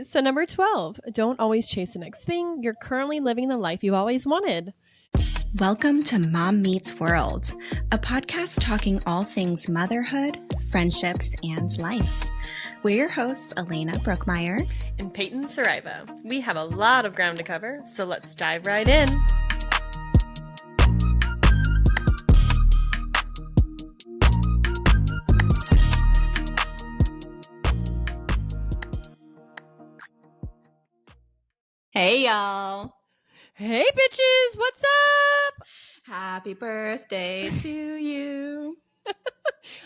So number 12, don't always chase the next thing. You're currently living the life you've always wanted. Welcome to Mom Meets World, a podcast talking all things motherhood, friendships, and life. We're your hosts, Alaina Brookmeyer and Peyton Saraiva. We have a lot of ground to cover, so let's dive right in. Hey, y'all. Hey, bitches. What's up? Happy birthday to you.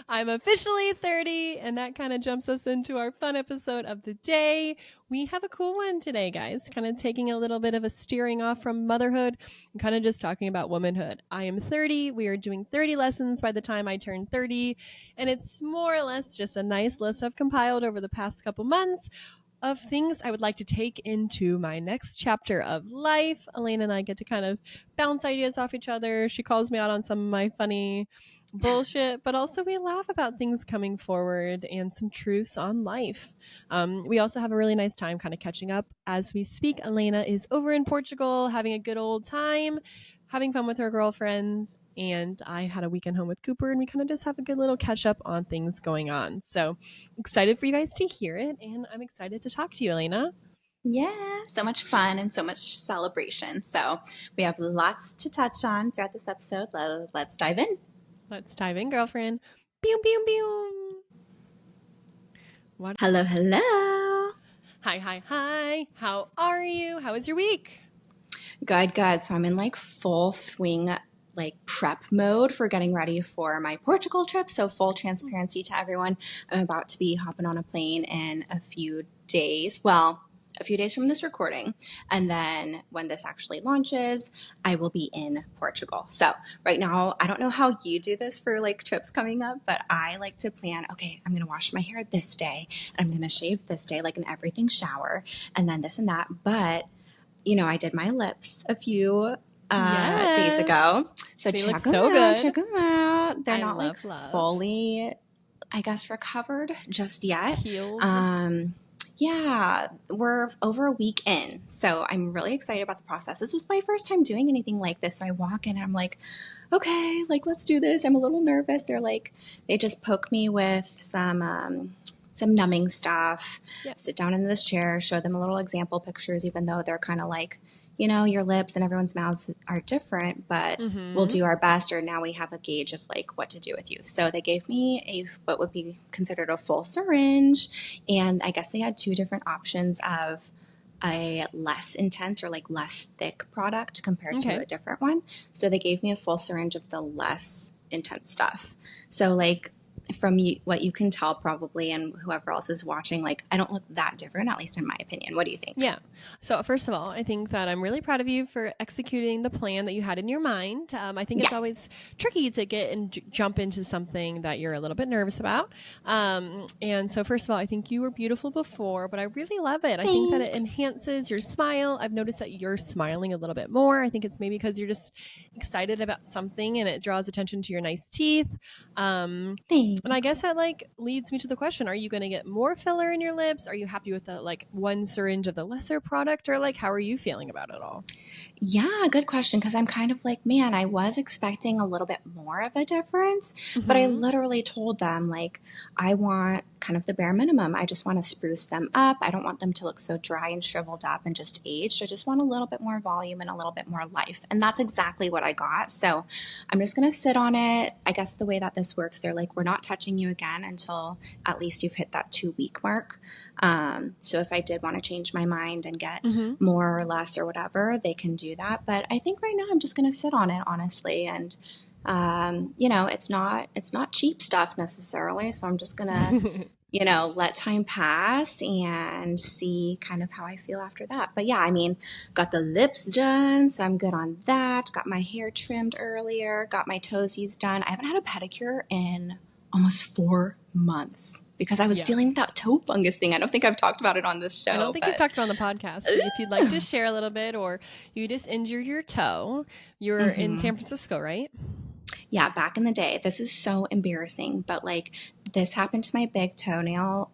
I'm officially 30, and that kind of jumps us into our fun episode of the day. We have a cool one today, guys, kind of taking a little bit of a steering off from motherhood and kind of just talking about womanhood. I am 30. We are doing 30 lessons by the time I turn 30, and it's more or less just a nice list I've compiled over the past couple months of things I would like to take into my next chapter of life. Alaina and I get to kind of bounce ideas off each other. She calls me out on some of my funny bullshit, but also we laugh about things coming forward and some truths on life. We also have a really nice time kind of catching up as we speak. Alaina is over in Portugal having a good old time, having fun with her girlfriends, and I had a weekend home with Cooper, and we kind of just have a good little catch up on things going on. So excited for you guys to hear it, and I'm excited to talk to you, Alaina. Yeah, so much fun and so much celebration. So we have lots to touch on throughout this episode. Let's dive in. Let's dive in, girlfriend. Boom, boom, boom. Hello, hello. Hi. How are you? How was your week? Good. So I'm in like full swing, like prep mode for getting ready for my Portugal trip. So full transparency to everyone. I'm about to be hopping on a plane in a few days. Well, a few days from this recording. And then when this actually launches, I will be in Portugal. So right now, I don't know how you do this for like trips coming up, but I like to plan, okay, I'm going to wash my hair this day. And I'm going to shave this day, like an everything shower, and then this and that. But you know, I did my lips a few days ago. So check them out. They're not like fully, I guess, recovered just yet. Healed. Yeah, we're over a week in. So I'm really excited about the process. This was my first time doing anything like this. So I walk in and I'm like, okay, like, let's do this. I'm a little nervous. They just poke me with some numbing stuff, sit down in this chair, show them a little example pictures, even though they're kind of like, you know, your lips and everyone's mouths are different, but we'll do our best, or now we have a gauge of like what to do with you. So they gave me what would be considered a full syringe, and I guess they had two different options of a less intense or like less thick product compared to a different one. So they gave me a full syringe of the less intense stuff. So like, from what you can tell probably, and whoever else is watching, like, I don't look that different, at least in my opinion. What do you think? Yeah. So first of all, I think that I'm really proud of you for executing the plan that you had in your mind. I think it's always tricky to get and jump into something that you're a little bit nervous about. And so first of all, I think you were beautiful before, but I really love it. Thanks. I think that it enhances your smile. I've noticed that you're smiling a little bit more. I think it's maybe because you're just excited about something and it draws attention to your nice teeth. Thanks. And I guess that like leads me to the question, are you going to get more filler in your lips? Are you happy with the like one syringe of the lesser product, or like how are you feeling about it all? Yeah, good question, because I'm kind of like, man, I was expecting a little bit more of a difference, but I literally told them like, I want kind of the bare minimum. I just want to spruce them up. I don't want them to look so dry and shriveled up and just aged. I just want a little bit more volume and a little bit more life. And that's exactly what I got. So I'm just going to sit on it. I guess the way that this works, they're like, we're not touching you again until at least you've hit that 2-week mark. So if I did want to change my mind and get more or less or whatever, they can do that. But I think right now I'm just going to sit on it, honestly. And you know, it's not cheap stuff necessarily. So I'm just going to, you know, let time pass and see kind of how I feel after that. But yeah, I mean, got the lips done, so I'm good on that. Got my hair trimmed earlier, got my toesies done. I haven't had a pedicure in almost 4 months because I was dealing with that toe fungus thing. I don't think I've talked about it on this show. I don't think you've talked about it on the podcast. But if you'd like to share a little bit, or you just injured your toe, you're in San Francisco, right? Yeah, back in the day. This is so embarrassing, but like this happened to my big toenail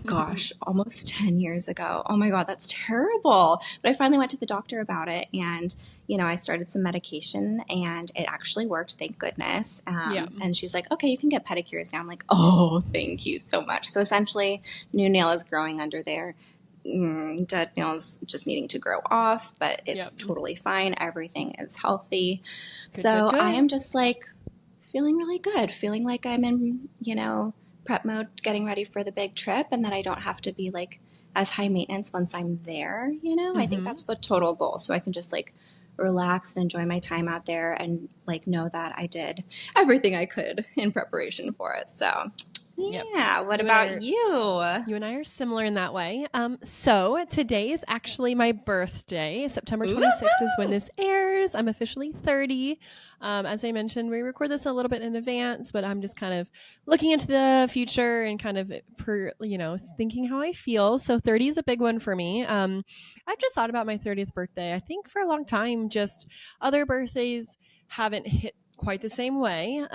Gosh, almost 10 years ago. Oh my God, that's terrible. But I finally went to the doctor about it and, I started some medication and it actually worked, thank goodness. Yeah. And she's like, okay, you can get pedicures now. I'm like, oh, thank you so much. So essentially, new nail is growing under there. Dead nails just needing to grow off, but it's totally fine. Everything is healthy. So I am just like feeling really good, feeling like I'm in, prep mode, getting ready for the big trip, and that I don't have to be like as high maintenance once I'm there. I think that's the total goal. So I can just like relax and enjoy my time out there and like know that I did everything I could in preparation for it. So yeah. What about you? You and I are similar in that way. So today is actually my birthday. September 26th is when this airs. I'm officially 30. As I mentioned, we record this a little bit in advance, but I'm just kind of looking into the future and kind of thinking how I feel. So 30 is a big one for me. I've just thought about my 30th birthday. I think for a long time, just other birthdays haven't hit quite the same way.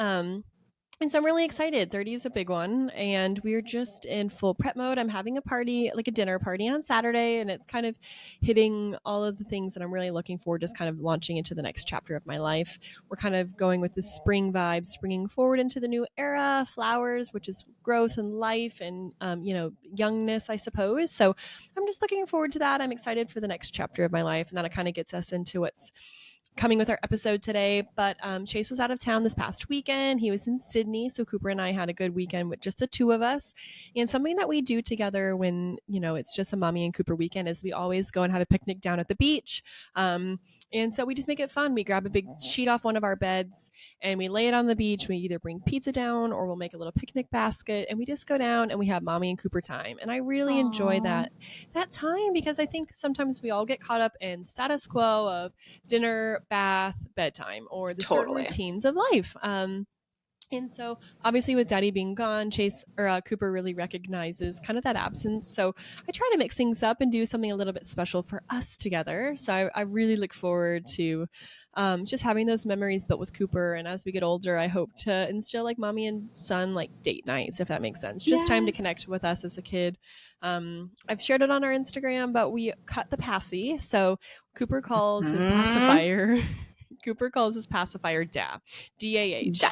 And so I'm really excited. 30 is a big one. And we're just in full prep mode. I'm having a party, like a dinner party on Saturday. And it's kind of hitting all of the things that I'm really looking for, just kind of launching into the next chapter of my life. We're kind of going with the spring vibe, springing forward into the new era, flowers, which is growth and life and, youngness, I suppose. So I'm just looking forward to that. I'm excited for the next chapter of my life. And that kind of gets us into what's coming with our episode today. But Chase was out of town this past weekend. He was in Sydney. So Cooper and I had a good weekend with just the two of us. And something that we do together when, it's just a mommy and Cooper weekend is we always go and have a picnic down at the beach. And so we just make it fun. We grab a big sheet off one of our beds and we lay it on the beach. We either bring pizza down or we'll make a little picnic basket and we just go down and we have mommy and Cooper time. And I really enjoy that time because I think sometimes we all get caught up in status quo of dinner, bath, bedtime, or the certain routines of life. And so obviously with daddy being gone, Cooper really recognizes kind of that absence. So I try to mix things up and do something a little bit special for us together. So I really look forward to just having those memories built with Cooper. And as we get older, I hope to instill like mommy and son, like date nights, if that makes sense. Just time to connect with us as a kid. I've shared it on our Instagram, but we cut the passy. So Cooper calls his pacifier, DAH. Da.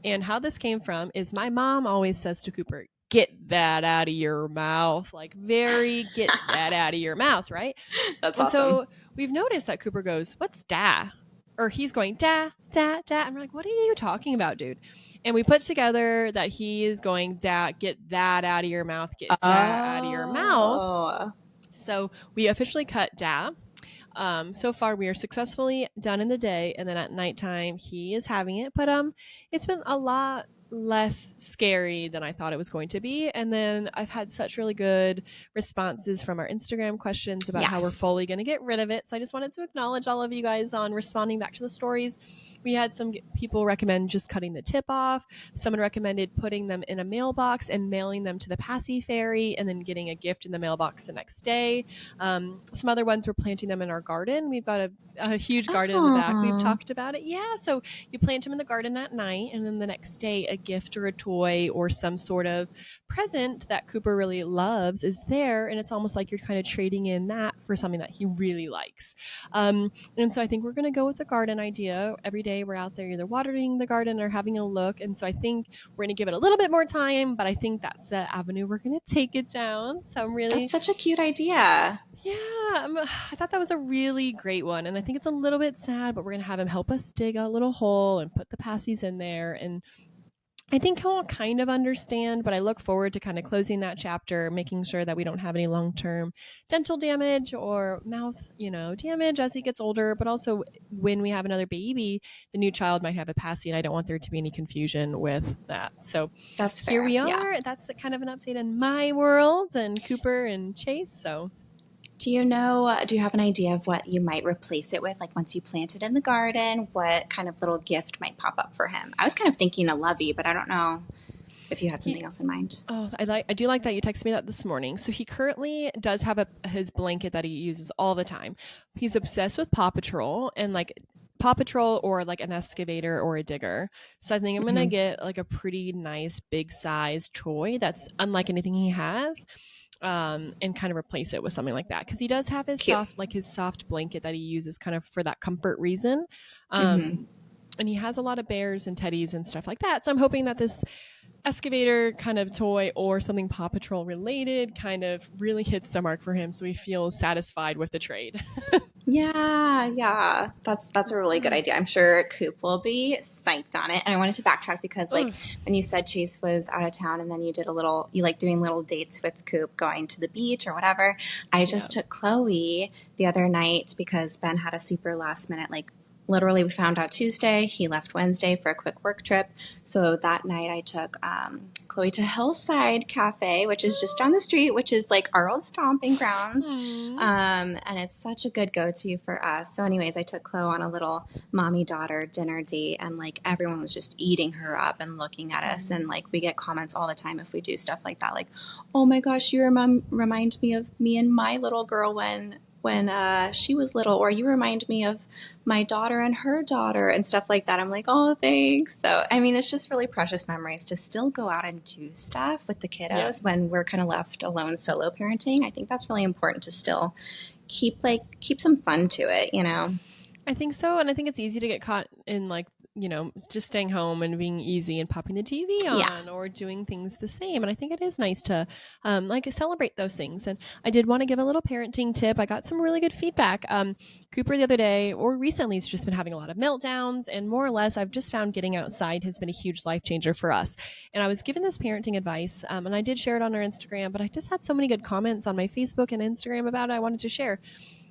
And how this came from is my mom always says to Cooper, get that out of your mouth. Like get that out of your mouth, right? That's awesome. So we've noticed that Cooper goes, what's da? Or he's going, da, da, da. And we're like, what are you talking about, dude? And we put together that he is going, da, get that out of your mouth, get da out of your mouth. So we officially cut da. So far we are successfully done in the day, and then at nighttime he is having it, but it's been a lot less scary than I thought it was going to be. And then I've had such really good responses from our Instagram questions about how we're fully going to get rid of it. So I just wanted to acknowledge all of you guys on responding back to the stories. We had some people recommend just cutting the tip off. Someone recommended putting them in a mailbox and mailing them to the Passy Ferry and then getting a gift in the mailbox the next day. Some other ones were planting them in our garden. We've got a huge garden in the back. We've talked about it. Yeah, so you plant them in the garden at night, and then the next day a gift or a toy or some sort of present that Cooper really loves is there, and it's almost like you're kind of trading in that for something that he really likes. And so I think we're going to go with the garden idea. Every day we're out there either watering the garden or having a look, and so I think we're going to give it a little bit more time, but I think that's the avenue we're going to take it down. So I'm really... That's such a cute idea. Yeah, I thought that was a really great one, and I think it's a little bit sad, but we're going to have him help us dig a little hole and put the passies in there, and I think he'll kind of understand, but I look forward to kind of closing that chapter, making sure that we don't have any long-term dental damage or mouth, damage as he gets older. But also when we have another baby, the new child might have a passy, and I don't want there to be any confusion with that. So that's fair. Here we are. Yeah. That's kind of an update in my world and Cooper and Chase. So do you have an idea of what you might replace it with? Like once you plant it in the garden, what kind of little gift might pop up for him? I was kind of thinking a lovey, but I don't know if you had something else in mind. Oh, I do like that you texted me that this morning. So he currently does have his blanket that he uses all the time. He's obsessed with Paw Patrol, and like Paw Patrol or like an excavator or a digger. So I think I'm gonna Mhm. get like a pretty nice big size toy that's unlike anything he has, and kind of replace it with something like that, because he does have his Cute. soft blanket that he uses kind of for that comfort reason. Mhm. And he has a lot of bears and teddies and stuff like that. So I'm hoping that this excavator kind of toy or something Paw Patrol related kind of really hits the mark for him, so he feels satisfied with the trade. Yeah, yeah. That's a really good idea. I'm sure Coop will be psyched on it. And I wanted to backtrack because like Ugh. when you said Chase was out of town and then you like doing little dates with Coop going to the beach or whatever. I Yeah. just took Chloe the other night because Ben had a super last minute like literally we found out Tuesday. He left Wednesday for a quick work trip. So that night I took Chloe to Hillside Cafe, which is just down the street, which is like our old stomping grounds. Hmm. And it's such a good go-to for us. So anyways, I took Chloe on a little mommy-daughter dinner date and like everyone was just eating her up and looking at us. And like we get comments all the time if we do stuff like that. Like, oh my gosh, you remind me of me and my little girl when she was little, or you remind me of my daughter and her daughter and stuff like that. I'm like, oh, thanks. So, I mean, it's just really precious memories to still go out and do stuff with the Yeah. kiddos when we're kind of left alone solo parenting. I think that's really important to still keep some fun to it, you know? I think so. And I think it's easy to get caught in like, just staying home and being easy and popping the TV Yeah. on or doing things the same. And I think it is nice to like celebrate those things. And I did want to give a little parenting tip. I got some really good feedback. Cooper the other day or recently has just been having a lot of meltdowns, and more or less I've just found getting outside has been a huge life changer for us. And I was given this parenting advice, and I did share it on our Instagram, but I just had so many good comments on my Facebook and Instagram about it I wanted to share.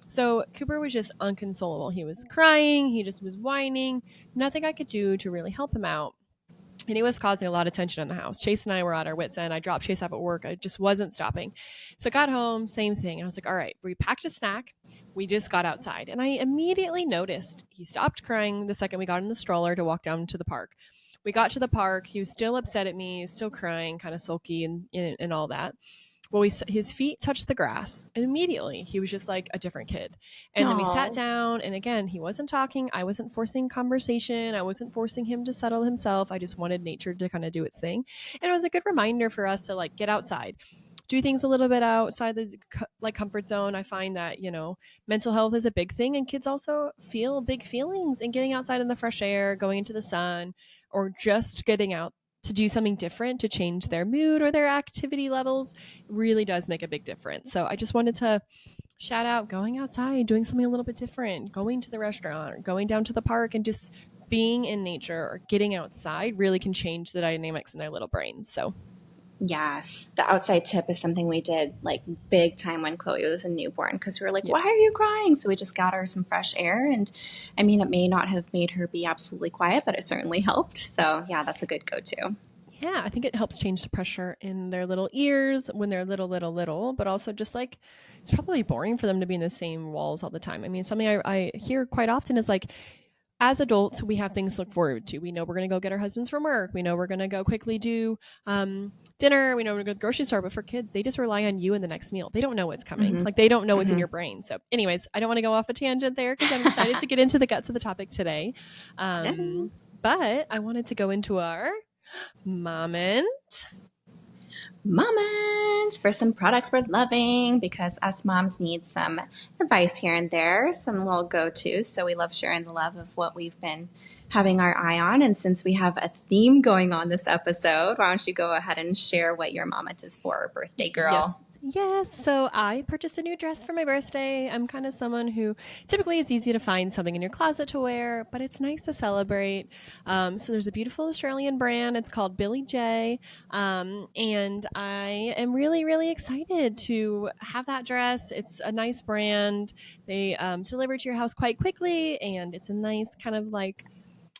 So Cooper was just unconsolable. He was crying, he just was whining, nothing I could do to really help him out. And he was causing a lot of tension in the house. Chase and I were at our wits' end. I dropped Chase off at work. I just wasn't stopping. So I got home, same thing. I was like, all right, we packed a snack. We just got outside. And I immediately noticed he stopped crying the second we got in the stroller to walk down to the park. We got to the park. He was still upset at me, still crying, kind of sulky and all that. Well, his feet touched the grass, and immediately he was just like a different kid. And then we sat Oh, down, and again, he wasn't talking. I wasn't forcing conversation. I wasn't forcing him to settle himself. I just wanted nature to kind of do its thing. And it was a good reminder for us to like get outside, do things a little bit outside the like comfort zone. I find that, mental health is a big thing, and kids also feel big feelings, and getting outside in the fresh air, going into the sun, or just getting out to do something different to change their mood or their activity levels really does make a big difference. So I just wanted to shout out going outside, doing something a little bit different, going to the restaurant, or going down to the park, and just being in nature or getting outside really can change the dynamics in their little brains. So yes. The outside tip is something we did like big time when Chloe was a newborn because we were like, yeah. why are you crying? So we just got her some fresh air. And I mean, it may not have made her be absolutely quiet, but it certainly helped. So yeah, that's a good go to. Yeah, I think it helps change the pressure in their little ears when they're little, but also just like it's probably boring for them to be in the same walls all the time. I mean, something I hear quite often is like, as adults, we have things to look forward to. We know we're going to go get our husbands from work. We know we're going to go quickly do dinner. We know we're going to go to the grocery store. But for kids, they just rely on you in the next meal. They don't know what's coming. Mm-hmm. Like they don't know what's in Mm-hmm. your brain. So, anyways, I don't want to go off a tangent there because I'm excited to get into the guts of the topic today. But I wanted to go into our moment. Moment for some products we're loving because us moms need some advice here and there, some little go-tos. So we love sharing the love of what we've been having our eye on. And since we have a theme going on this episode, why don't you go ahead and share what your moment is for, birthday girl? Yes. So I purchased a new dress for my birthday. I'm kind of someone who typically it's easy to find something in your closet to wear, but it's nice to celebrate. So there's a beautiful Australian brand. It's called Billy J. And I am really, really excited to have that dress. It's a nice brand. They deliver to your house quite quickly, and it's a nice kind of like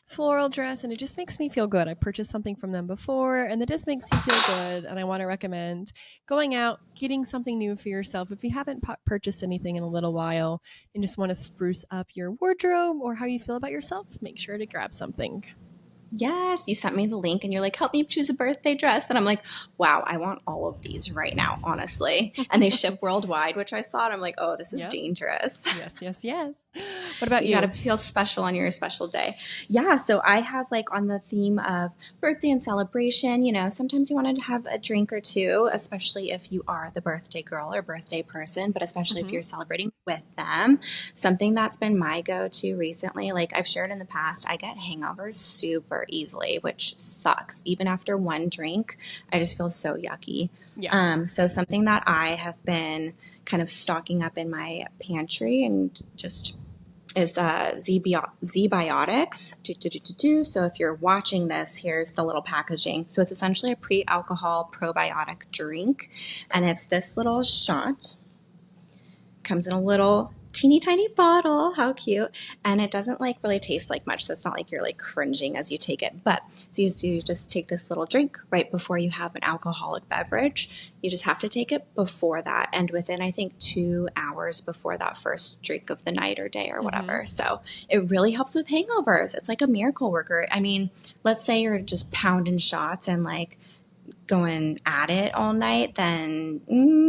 floral dress, and it just makes me feel good. I purchased something from them before, and it just makes you feel good. And I want to recommend going out, getting something new for yourself. If you haven't purchased anything in a little while and just want to spruce up your wardrobe or how you feel about yourself, make sure to grab something. Yes, you sent me the link and you're like, help me choose a birthday dress. And I'm like, wow, I want all of these right now, honestly. And they ship worldwide, which I saw and I'm like, oh, this is Yep. dangerous. Yes, yes, yes. What about You got to you? feel special on your special day. Yeah, so I have like on the theme of birthday and celebration, sometimes you want to have a drink or two, especially if you are the birthday girl or birthday person, but especially if Mm-hmm. you're celebrating with them. Something that's been my go-to recently, like I've shared in the past, I get hangovers super easily, which sucks. Even after one drink, I just feel so yucky. Yeah. So something that I have been kind of stocking up in my pantry and just is Z-Biotics. So if you're watching this, here's the little packaging. So it's essentially a pre-alcohol probiotic drink, and it's this little shot. Comes in a little teeny tiny bottle. How cute. And it doesn't like really taste like much. So it's not like you're like cringing as you take it. But it's used to just take this little drink right before you have an alcoholic beverage. You just have to take it before that and within, I think, 2 hours before that first drink of the night or day or Mm-hmm. whatever. So it really helps with hangovers. It's like a miracle worker. I mean, let's say you're just pounding shots and like going at it all night, then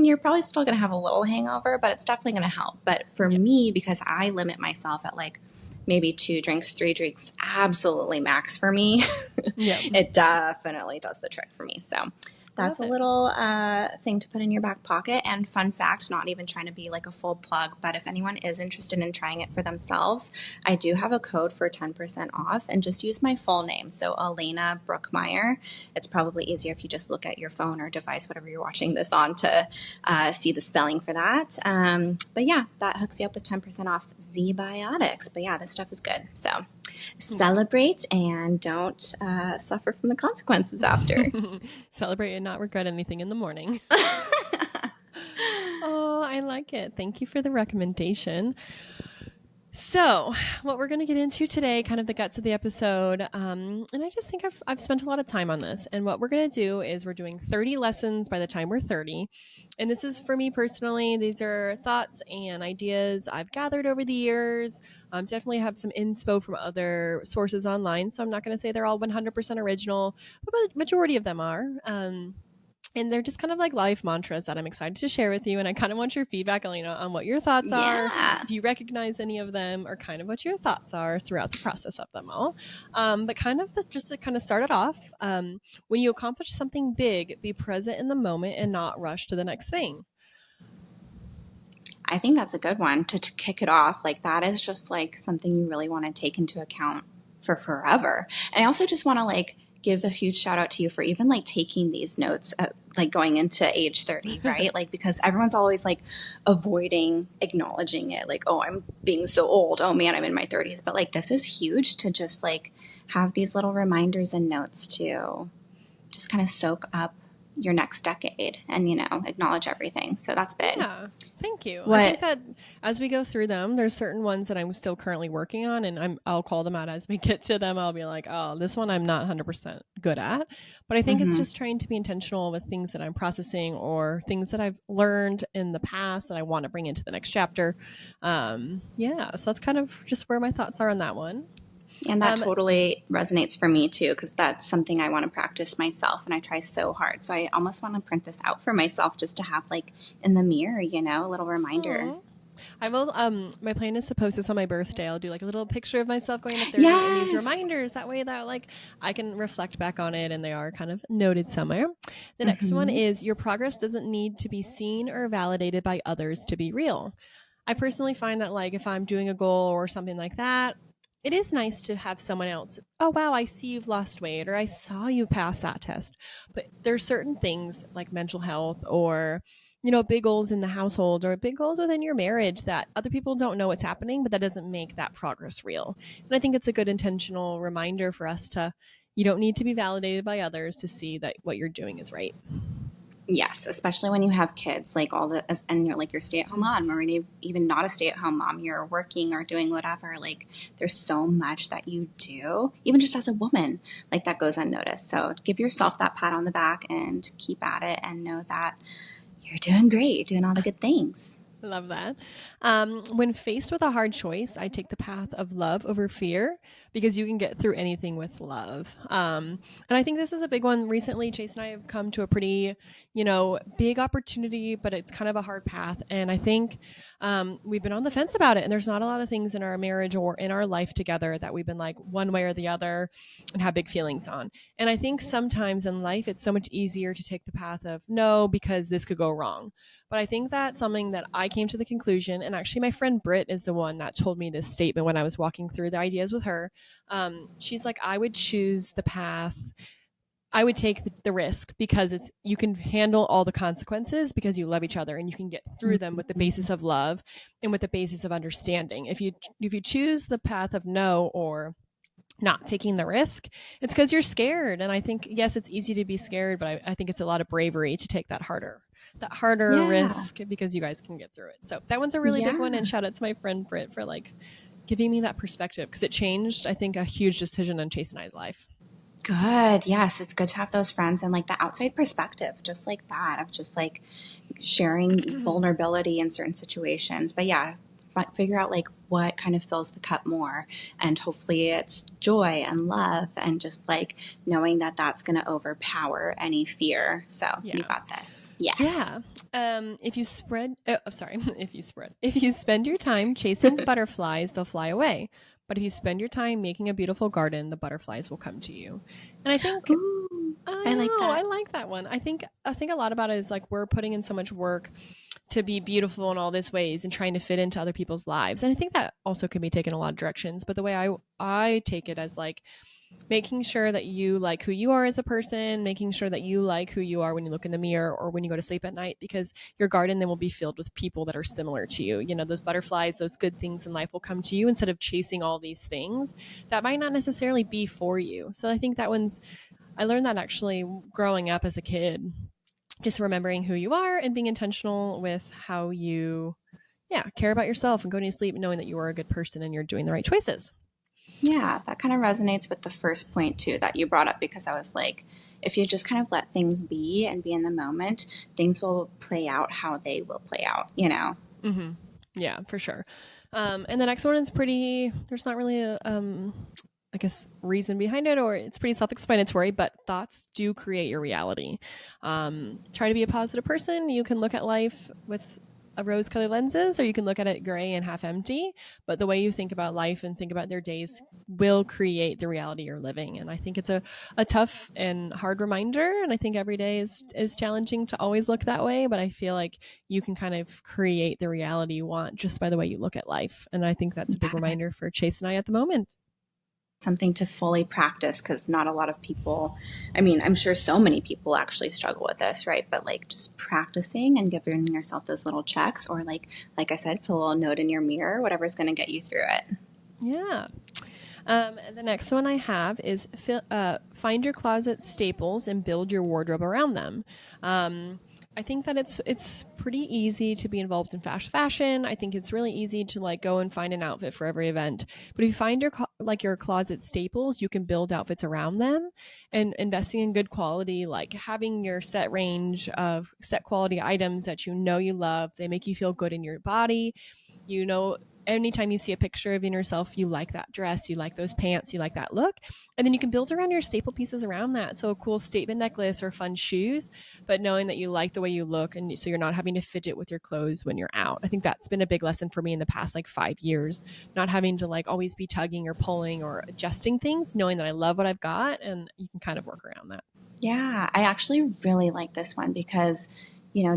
you're probably still going to have a little hangover, but it's definitely going to help. But for Yeah. me, because I limit myself at like maybe 2 drinks, 3 drinks, absolutely max for me, Yeah. it definitely does the trick for me. So I that's love a it. little thing to put in your back pocket. And fun fact, not even trying to be like a full plug, but if anyone is interested in trying it for themselves, I do have a code for 10% off and just use my full name. So Alaina Brookmeyer. It's probably easier if you just look at your phone or device, whatever you're watching this on, to see the spelling for that. But yeah, that hooks you up with 10% off Z-Biotics. But yeah, this stuff is good. So celebrate and don't suffer from the consequences after. Celebrate and not regret anything in the morning. Oh, I like it. Thank you for the recommendation. So, what we're going to get into today, kind of the guts of the episode, and I just think I've spent a lot of time on this. And what we're going to do is we're doing 30 lessons by the time we're 30. And this is for me personally. These are thoughts and ideas I've gathered over the years. Definitely have some inspo from other sources online. So, I'm not going to say they're all 100% original, but the majority of them are. And they're just kind of like life mantras that I'm excited to share with you. And I kind of want your feedback, Alina, on what your thoughts are, Yeah. if you recognize any of them, or kind of what your thoughts are throughout the process of them all. But kind of just to kind of start it off, when you accomplish something big, be present in the moment and not rush to the next thing. I think that's a good one to kick it off. Like that is just like something you really want to take into account for forever. And I also just want to like give a huge shout out to you for even like taking these notes like going into age 30, right? Like because everyone's always like avoiding acknowledging it. Like, oh, I'm being so old. Oh man, I'm in my 30s. But like this is huge to just like have these little reminders and notes to just kind of soak up your next decade and acknowledge everything. So that's big. Yeah, thank you. I think What that as we go through them, there's certain ones that I'm still currently working on, and I'll call them out as we get to them. I'll be like, oh, this one I'm not 100% good at, but I think it's mm-hmm. just trying to be intentional with things that I'm processing or things that I've learned in the past that I want to bring into the next chapter. Yeah, so that's kind of just where my thoughts are on that one. And that Um, totally resonates for me too, because that's something I want to practice myself and I try so hard. So I almost want to print this out for myself just to have like in the mirror, a little reminder. aw. I will. My plan is to post this on my birthday. I'll do like a little picture of myself going to 30 and these Yes. reminders. That way, that like I can reflect back on it and they are kind of noted somewhere. The next one Mm-hmm. is your progress doesn't need to be seen or validated by others to be real. I personally find that like if I'm doing a goal or something like that, it is nice to have someone else. Oh wow, I see you've lost weight, or I saw you pass that test. But there's certain things like mental health or big goals in the household or big goals within your marriage that other people don't know what's happening, but that doesn't make that progress real. And I think it's a good intentional reminder for us to, you don't need to be validated by others to see that what you're doing is right. Yes, especially when you have kids, like and you're like your stay-at-home mom, or even not a stay-at-home mom, you're working or doing whatever. Like, there's so much that you do, even just as a woman, like that goes unnoticed. So give yourself that pat on the back and keep at it, and know that you're doing great. You're doing all the good things. Love that. When faced with a hard choice, I take the path of love over fear because you can get through anything with love. And I think this is a big one. Recently, Chase and I have come to a pretty, big opportunity, but it's kind of a hard path. And I think we've been on the fence about it. And there's not a lot of things in our marriage or in our life together that we've been like one way or the other and have big feelings on. And I think sometimes in life, it's so much easier to take the path of no, because this could go wrong. But I think that's something that I came to the conclusion. And actually, my friend Britt is the one that told me this statement when I was walking through the ideas with her. She's like, I would choose the path. I would take the risk because it's you can handle all the consequences because you love each other and you can get through them with the basis of love and with the basis of understanding. If you choose the path of no or not taking the risk, it's because you're scared. And I think, yes, it's easy to be scared, but I think it's a lot of bravery to take that harder Yeah. risk because you guys can get through it. So that one's a really big one. Yeah. And shout out to my friend Britt for like giving me that perspective because it changed, I think, a huge decision on Chase and I's life. Good. Yes, it's good to have those friends and like the outside perspective, just like that, of just like sharing vulnerability in certain situations. But yeah, figure out like what kind of fills the cup more. And hopefully it's joy and love and just like knowing that that's going to overpower any fear. So Yeah. you got this. Yes. Yeah. If you spread, sorry, if you spend your time chasing butterflies, they'll fly away. But if you spend your time making a beautiful garden, the butterflies will come to you. And I think Ooh, I I like know I that. like that one. I think a lot about it is like we're putting in so much work to be beautiful in all these ways and trying to fit into other people's lives. And I think that also can be taken a lot of directions. But the way I take it as like making sure that you like who you are as a person, making sure that you like who you are when you look in the mirror or when you go to sleep at night, because your garden then will be filled with people that are similar to you. You know, those butterflies, those good things in life will come to you instead of chasing all these things that might not necessarily be for you. So I think I learned that actually growing up as a kid, just remembering who you are and being intentional with how you, yeah, care about yourself and going to sleep knowing that you are a good person and you're doing the right choices. Yeah, that kind of resonates with the first point too that you brought up because I was like, if you just kind of let things be and be in the moment, things will play out how they will play out, you know? Mm-hmm. Yeah, for sure. And the next one is pretty, there's not really a, I guess, reason behind it, or it's pretty self explanatory, but thoughts do create your reality. Try to be a positive person. You can look at life with a rose colored lenses, or you can look at it gray and half empty. But the way you think about life and think about their days will create the reality you're living. And I think it's a tough and hard reminder. And I think every day is challenging to always look that way. But I feel like you can kind of create the reality you want just by the way you look at life. And I think that's a big Yeah, reminder for Chase and I at the moment. something to fully practice because not a lot of people, I mean, I'm sure so many people actually struggle with this, right? But like just practicing and giving yourself those little checks or like I said, put a little note in your mirror, whatever's going to get you through it. Yeah. The next one I have is find your closet staples and build your wardrobe around them. I think that it's pretty easy to be involved in fast fashion. I think it's really easy to like go and find an outfit for every event. But if you find your closet staples, you can build outfits around them. And investing in good quality, like having your set range of set quality items that you know you love, they make you feel good in your body. You know, anytime you see a picture of yourself, you like that dress, you like those pants, you like that look. And then you can build around your staple pieces around that. So a cool statement necklace or fun shoes, but knowing that you like the way you look. And so you're not having to fidget with your clothes when you're out. I think that's been a big lesson for me in the past like 5 years, not having to like always be tugging or pulling or adjusting things, knowing that I love what I've got and you can kind of work around that. Yeah, I actually really like this one because,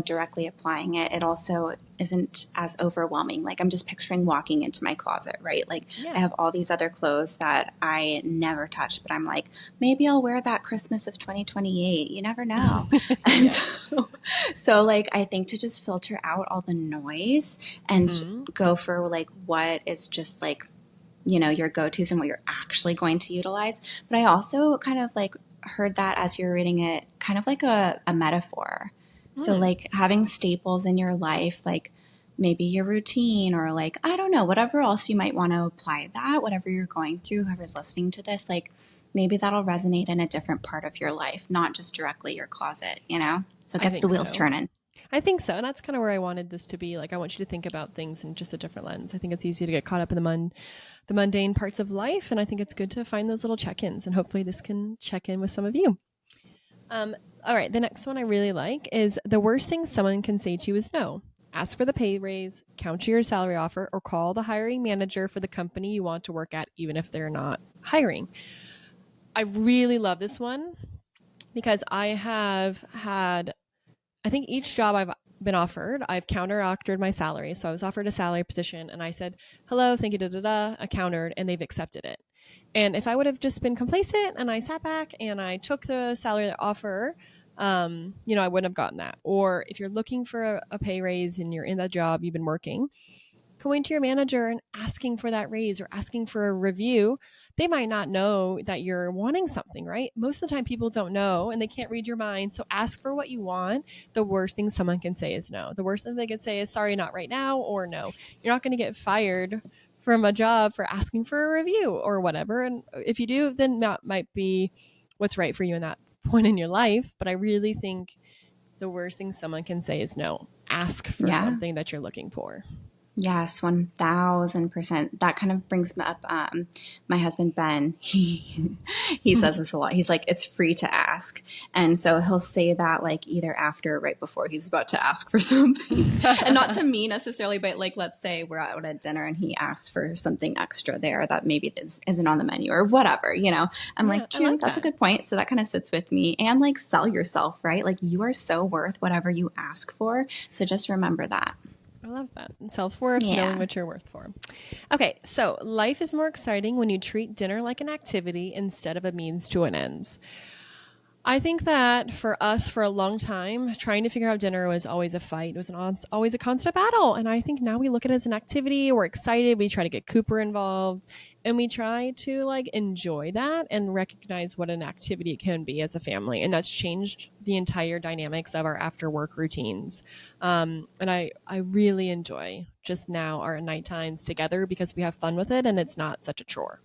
directly applying it, it also isn't as overwhelming. Like I'm just picturing walking into my closet, right? Like I Yeah. have all these other clothes that I never touch, but I'm like, maybe I'll wear that Christmas of 2028. You never know. And Yeah. so like I think to just filter out all the noise and Mm-hmm. go for like what is just like your go-tos and what you're actually going to utilize. But I also kind of like heard that as you're reading it, kind of like a metaphor. So Mm. like having staples in your life, like maybe your routine or like, I don't know, whatever else you might want to apply that, whatever you're going through, whoever's listening to this, like maybe that'll resonate in a different part of your life, not just directly your closet. So it I gets the think wheels so. turning. I think so. And that's kind of where I wanted this to be. Like, I want you to think about things in just a different lens. I think it's easy to get caught up in the mundane parts of life. And I think it's good to find those little check ins. And hopefully, this can check in with some of you. All right. The next one I really like is the worst thing someone can say to you is no. ask for the pay raise, counter your salary offer, or call the hiring manager for the company you want to work at, even if they're not hiring. I really love this one because I have had, I think each job I've been offered, I've counter-offered my salary. So I was offered a salary position and I said, hello, thank you, I countered, and they've accepted it. And if I would have just been complacent and I sat back and I took the salary offer, I wouldn't have gotten that. Or if you're looking for a pay raise and you're in that job, you've been working, going to your manager and asking for that raise or asking for a review, they might not know that you're wanting something, right? Most of the time people don't know and they can't read your mind. So ask for what you want. The worst thing someone can say is no. The worst thing they can say is sorry, not right now, or no. You're not going to get fired from a job for asking for a review or whatever. And if you do, then that might be what's right for you in that point in your life. But I really think the worst thing someone can say is no. Ask for something that you're looking for. Yes, 1000%. That kind of brings me up. My husband, Ben, he says this a lot. He's like, it's free to ask. And so he'll say that like either after or right before he's about to ask for something. And not to me necessarily, but like, let's say we're out at dinner and he asks for something extra there that maybe isn't on the menu or whatever, I'm like, true, that's a good point. So that kind of sits with me. And like, sell yourself, right? Like, you are so worth whatever you ask for. So just remember that. I love that. Self-worth, knowing what you're worth for. Okay, so life is more exciting when you treat dinner like an activity instead of a means to an end. I think that for us, for a long time, trying to figure out dinner was always a fight. It was always a constant battle. And I think now we look at it as an activity. We're excited. We try to get Cooper involved. And we try to like enjoy that and recognize what an activity can be as a family. And that's changed the entire dynamics of our after work routines. And I really enjoy just now our night times together because we have fun with it and it's not such a chore.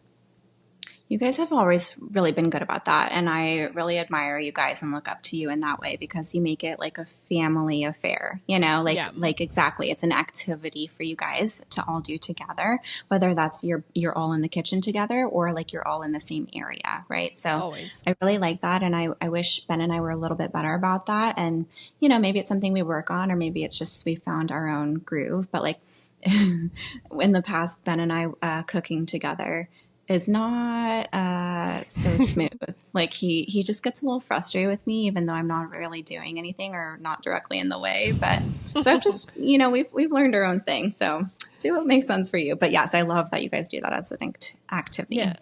You guys have always really been good about that. And I really admire you guys and look up to you in that way because you make it like a family affair, like exactly. It's an activity for you guys to all do together, whether that's you're all in the kitchen together or like you're all in the same area. Right. So always. I really like that. And I wish Ben and I were a little bit better about that. And, maybe it's something we work on, or maybe it's just we found our own groove. But like in the past, Ben and I cooking together is not so smooth. Like he just gets a little frustrated with me, even though I'm not really doing anything or not directly in the way. But so I've just, we've learned our own thing. So do what makes sense for you. But yes, I love that you guys do that as an activity. Yeah.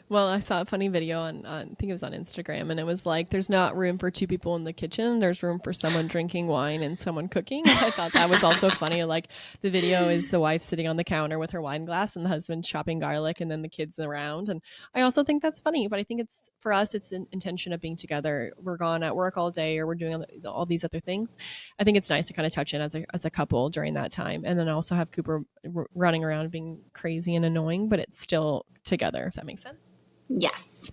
Well, I saw a funny video on I think it was on Instagram, and it was like, there's not room for two people in the kitchen. There's room for someone drinking wine and someone cooking. And I thought that was also funny. Like the video is the wife sitting on the counter with her wine glass and the husband chopping garlic and then the kids around. And I also think that's funny, but I think it's, for us, it's an intention of being together. We're gone at work all day or we're doing all these other things. I think it's nice to kind of touch in as a couple during that time. And then also have Cooper running around being crazy and annoying, but it's still together, if that makes sense. Yes.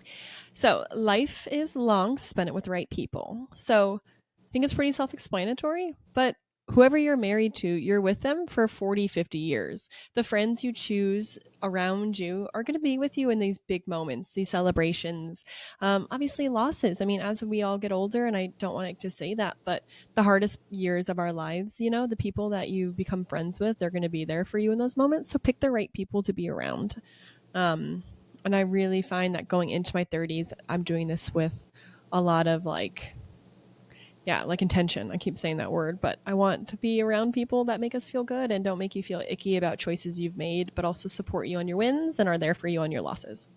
So life is long, spend it with the right people. So I think it's pretty self-explanatory, but whoever you're married to, you're with them for 40, 50 years. The friends you choose around you are going to be with you in these big moments, these celebrations, obviously losses. I mean, as we all get older, and I don't want to say that, but the hardest years of our lives, the people that you become friends with, they're going to be there for you in those moments. So pick the right people to be around. And I really find that going into my 30s, I'm doing this with a lot of like intention. I keep saying that word, but I want to be around people that make us feel good and don't make you feel icky about choices you've made, but also support you on your wins and are there for you on your losses.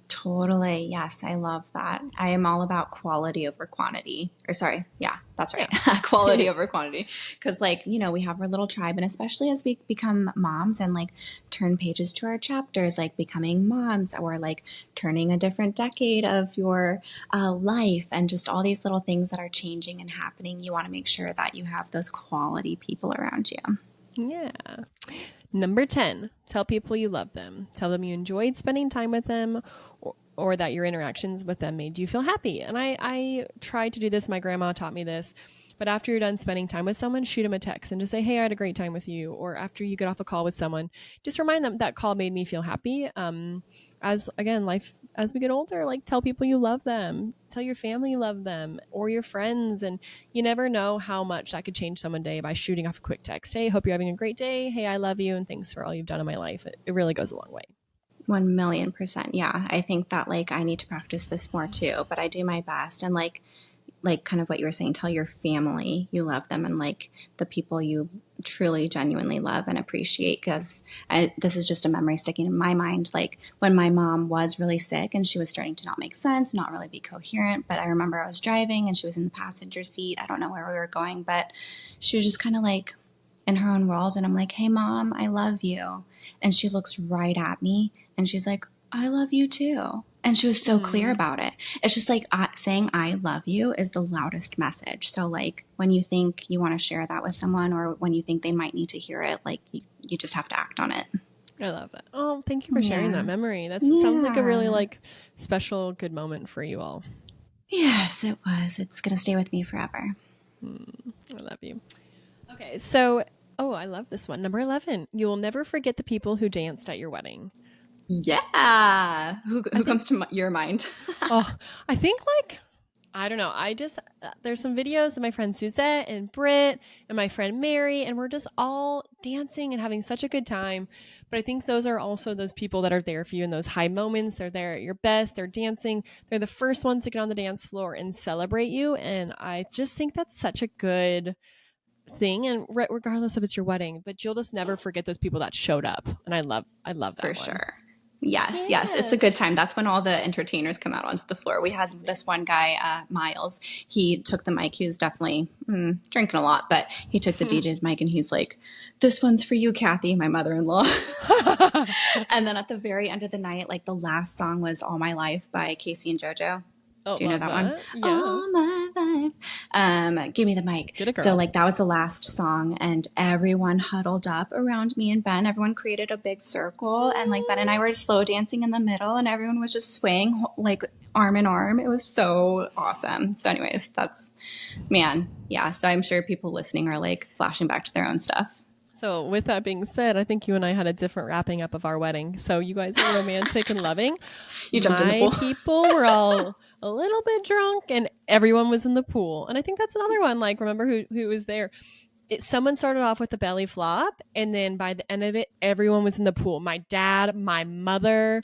Totally. Yes, I love that. I am all about quality over quantity. Or sorry. Yeah, that's right. Yeah. Quality over quantity. Because we have our little tribe, and especially as we become moms and like turn pages to our chapters, like becoming moms or like turning a different decade of your life and just all these little things that are changing and happening, you want to make sure that you have those quality people around you. Yeah. Number 10, tell people you love them. Tell them you enjoyed spending time with them or that your interactions with them made you feel happy. And I tried to do this. My grandma taught me this. But after you're done spending time with someone, shoot them a text and just say, hey, I had a great time with you. Or after you get off a call with someone, just remind them that call made me feel happy. As again, life as we get older, like tell people you love them, tell your family you love them, or your friends. And you never know how much that could change someone's day by shooting off a quick text. Hey, hope you're having a great day. Hey, I love you. And thanks for all you've done in my life. It really goes a long way. 1,000,000%. Yeah. I think that like I need to practice this more too, but I do my best. And like kind of what you were saying, tell your family you love them and like the people you truly genuinely love and appreciate. Because this is just a memory sticking in my mind, like when my mom was really sick and she was starting to not make sense, not really be coherent. But I remember I was driving and she was in the passenger seat. I don't know where we were going, but she was just kind of like in her own world. And I'm like, hey mom, I love you. And she looks right at me and she's like, I love you too. And she was so clear about it. It's just like saying I love you is the loudest message. So like when you think you want to share that with someone or when you think they might need to hear it, like you just have to act on it. I love that. Oh, thank you for sharing that memory. That sounds like a really like special, good moment for you all. Yes, it was. It's going to stay with me forever. I love you. Okay, so, oh, I love this one. Number 11, you will never forget the people who danced at your wedding. Yeah. Who comes to your mind? Oh, I think like, I don't know. There's some videos of my friend Suzette and Britt and my friend Mary, and we're just all dancing and having such a good time. But I think those are also those people that are there for you in those high moments. They're there at your best. They're dancing. They're the first ones to get on the dance floor and celebrate you. And I just think that's such a good thing. And regardless if it's your wedding, but you'll just never forget those people that showed up. And I love that For one. sure. Yes. It's a good time. That's when all the entertainers come out onto the floor. We had this one guy, Miles. He took the mic. He was definitely drinking a lot, but he took the DJ's mic and he's like, this one's for you, Kathy, my mother-in-law. And then at the very end of the night, like the last song was All My Life by Casey and JoJo. Oh, do you know that one? Yeah. All my life. Give me the mic. Get a girl. So like that was the last song and everyone huddled up around me and Ben. Everyone created a big circle and like Ben and I were slow dancing in the middle and everyone was just swaying like arm in arm. It was so awesome. So anyways, that's, man. Yeah. So I'm sure people listening are like flashing back to their own stuff. So with that being said, I think you and I had a different wrapping up of our wedding. So you guys are romantic and loving. You jumped in the pool. People were all a little bit drunk and everyone was in the pool. And I think that's another one. Like, remember who was there? Someone started off with a belly flop. And then by the end of it, everyone was in the pool. My dad, my mother,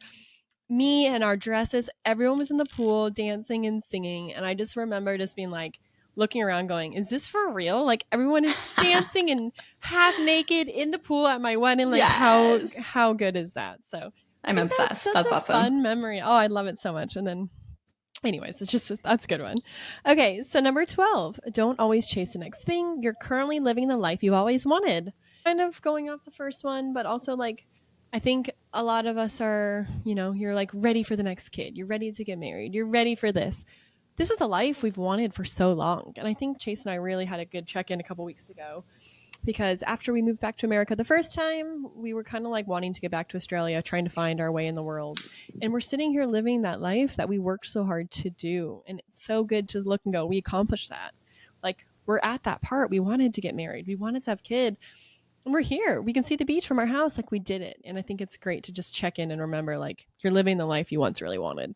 me and our dresses, everyone was in the pool dancing and singing. And I just remember just being like, looking around going, is this for real? Like everyone is dancing and half naked in the pool at my wedding. Like how good is that? So I'm obsessed. That's awesome. Fun memory. Oh, I love it so much. And then anyways, that's a good one. Okay. So number 12, don't always chase the next thing. You're currently living the life you've always wanted. Kind of going off the first one, but also like, I think a lot of us are, you're like ready for the next kid. You're ready to get married. You're ready for this. This is the life we've wanted for so long. And I think Chase and I really had a good check-in a couple weeks ago because after we moved back to America the first time, we were kind of like wanting to get back to Australia, trying to find our way in the world. And we're sitting here living that life that we worked so hard to do. And it's so good to look and go, we accomplished that. Like we're at that part. We wanted to get married. We wanted to have kids. And we're here. We can see the beach from our house. Like we did it. And I think it's great to just check in and remember like you're living the life you once really wanted.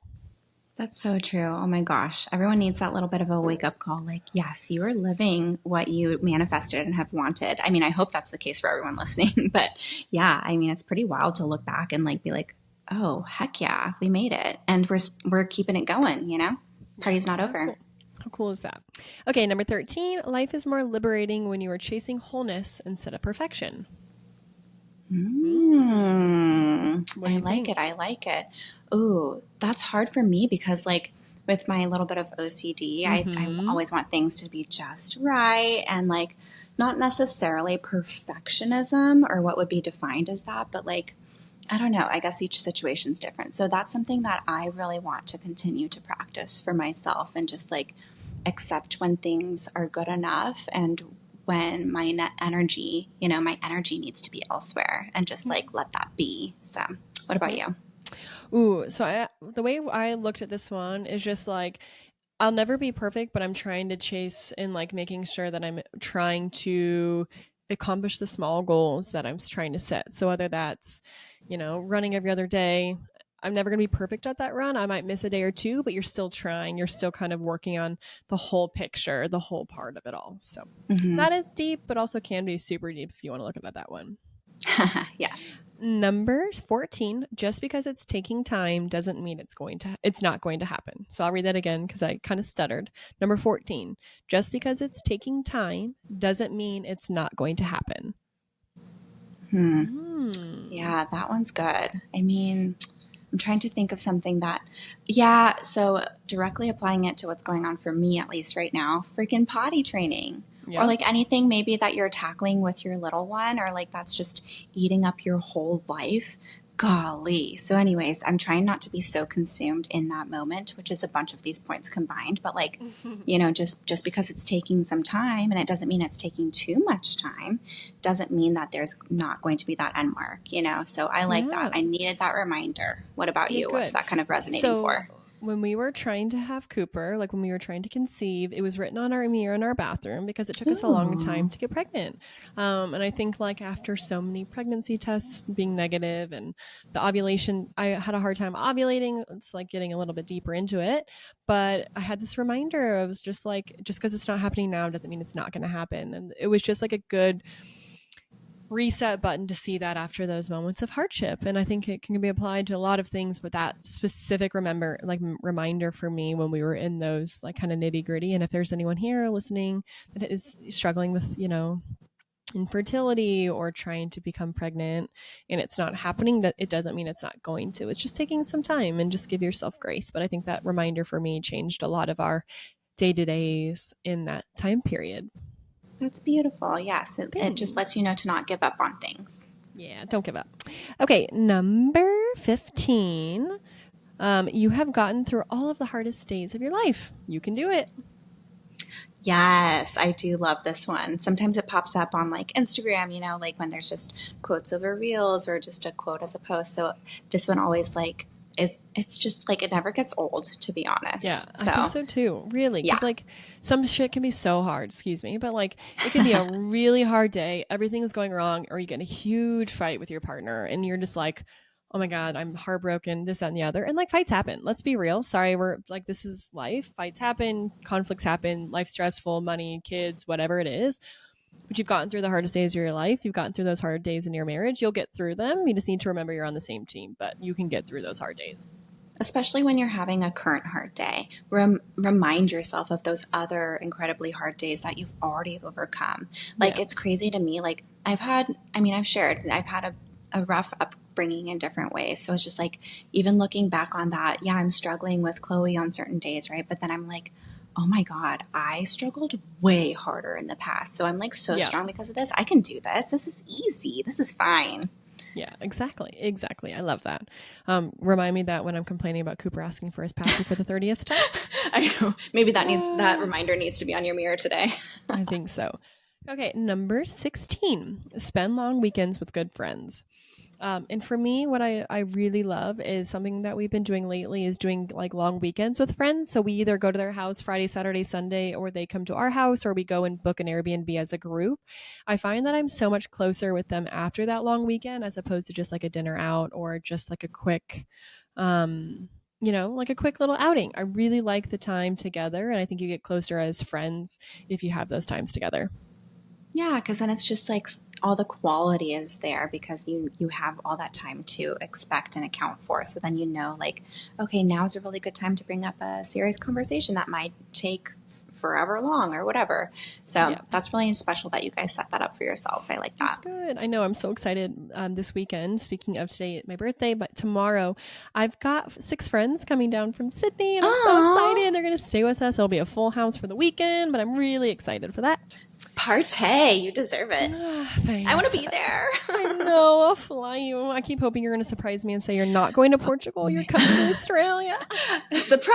That's so true. Oh my gosh. Everyone needs that little bit of a wake up call. Like, yes, you are living what you manifested and have wanted. I mean, I hope that's the case for everyone listening. But yeah, I mean, it's pretty wild to look back and like be like, oh, heck yeah, we made it. And we're keeping it going, Party's not over. Cool. How cool is that? Okay, number 13, life is more liberating when you are chasing wholeness instead of perfection. I like it. Ooh, that's hard for me because like with my little bit of OCD, I always want things to be just right and like not necessarily perfectionism or what would be defined as that, but like, I don't know, I guess each situation's different. So that's something that I really want to continue to practice for myself and just like accept when things are good enough and when my energy needs to be elsewhere and just like let that be. So what about you? Ooh, so the way I looked at this one is just like, I'll never be perfect, but I'm trying to chase and like making sure that I'm trying to accomplish the small goals that I'm trying to set. So whether that's, running every other day, I'm never going to be perfect at that run. I might miss a day or two, but you're still trying. You're still kind of working on the whole picture, the whole part of it all. So that is deep, but also can be super deep if you want to look at that one. Yes. Number 14, just because it's taking time doesn't mean it's not going to happen. So I'll read that again because I kind of stuttered. Number 14, just because it's taking time doesn't mean it's not going to happen. Yeah, that one's good. I mean, I'm trying to think of something so directly applying it to what's going on for me, at least right now, freaking potty training. Yeah. Or like anything maybe that you're tackling with your little one, or like that's just eating up your whole life. Golly. So anyways, I'm trying not to be so consumed in that moment, which is a bunch of these points combined, but like, just because it's taking some time, and it doesn't mean it's taking too much time, doesn't mean that there's not going to be that end mark, So I like that. I needed that reminder. What about you? Good. What's that kind of resonating for? When we were trying to have Cooper, like when we were trying to conceive, it was written on our mirror in our bathroom because it took us a long time to get pregnant. And I think like after so many pregnancy tests being negative and the ovulation, I had a hard time ovulating. It's like getting a little bit deeper into it. But I had this reminder of just because it's not happening now doesn't mean it's not going to happen. And it was just like a good reset button to see that after those moments of hardship. And I think it can be applied to a lot of things, but that specific reminder for me when we were in those like kind of nitty gritty. And if there's anyone here listening that is struggling with, infertility or trying to become pregnant and it's not happening, that it doesn't mean it's not going to. It's just taking some time, and just give yourself grace. But I think that reminder for me changed a lot of our day-to-days in that time period. That's beautiful. Yes. It just lets you know to not give up on things. Yeah, don't give up. Okay, number 15. You have gotten through all of the hardest days of your life. You can do it. Yes, I do love this one. Sometimes it pops up on like Instagram, like when there's just quotes over reels or just a quote as a post. So this one always it's just like it never gets old, to be honest. Yeah, I think so too. Really, because like some shit can be so hard. Excuse me, but like it can be a really hard day. Everything's going wrong, or you get in a huge fight with your partner, and you're just like, oh my God, I'm heartbroken, this, that, and the other. And like fights happen. Let's be real. Sorry, we're like, this is life. Fights happen, conflicts happen, life's stressful, money, kids, whatever it is. But you've gotten through the hardest days of your life. You've gotten through those hard days in your marriage. You'll get through them. You just need to remember you're on the same team, but you can get through those hard days. Especially when you're having a current hard day. Remind yourself of those other incredibly hard days that you've already overcome. Like, It's crazy to me. Like, I've had a rough upbringing in different ways. So it's just like, even looking back on that, I'm struggling with Chloe on certain days, right? But then I'm like, oh my God, I struggled way harder in the past. So I'm like so strong because of this. I can do this. This is easy. This is fine. Yeah, exactly. I love that. Remind me that when I'm complaining about Cooper asking for his passy for the 30th time. I know. Maybe that reminder needs to be on your mirror today. I think so. Okay, number 16, spend long weekends with good friends. And for me, what I really love is something that we've been doing lately is doing like long weekends with friends. So we either go to their house Friday, Saturday, Sunday, or they come to our house, or we go and book an Airbnb as a group. I find that I'm so much closer with them after that long weekend as opposed to just like a dinner out or just like a quick, like a quick little outing. I really like the time together, and I think you get closer as friends if you have those times together. Yeah, because then it's just like all the quality is there because you have all that time to expect and account for. So then like, okay, now is a really good time to bring up a serious conversation that might take forever long or whatever. So that's really special that you guys set that up for yourselves. I like that. That's good. I know. I'm so excited this weekend. Speaking of today, my birthday, but tomorrow I've got 6 friends coming down from Sydney, and I'm so excited. They're going to stay with us. It'll be a full house for the weekend, but I'm really excited for that. Partay. You deserve it. Thanks. I want to be there. I know. I'll fly you. I keep hoping you're going to surprise me and say you're not going to Portugal. You're coming to Australia. Surprise.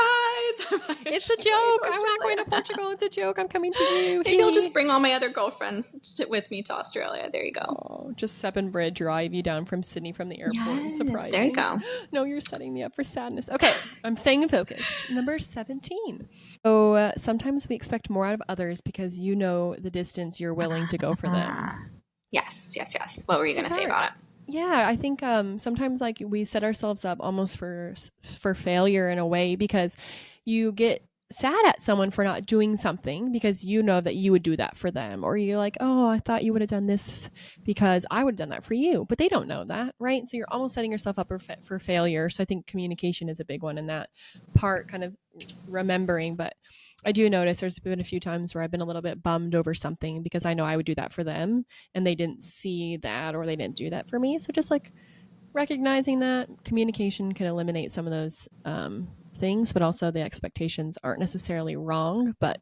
It's a joke. I'm not going to Portugal. It's a joke. I'm coming to you. Maybe I'll just bring all my other girlfriends with me to Australia. There you go. Oh, just Sep and Brid drive you down from Sydney from the airport and surprise there you me. go. No, you're setting me up for sadness. Okay, I'm staying focused. Number 17. So sometimes we expect more out of others because you know the distance you're willing to go for them. Yes. What were you going to say about it? Yeah, I think sometimes like we set ourselves up almost for failure in a way because you get sad at someone for not doing something because you know that you would do that for them, or you're like, oh, I thought you would have done this because I would have done that for you, but they don't know that, right? So you're almost setting yourself up for failure. So I think communication is a big one in that part, kind of remembering. But I do notice there's been a few times where I've been a little bit bummed over something because I know I would do that for them and they didn't see that or they didn't do that for me. So just like recognizing that communication can eliminate some of those things, but also the expectations aren't necessarily wrong. But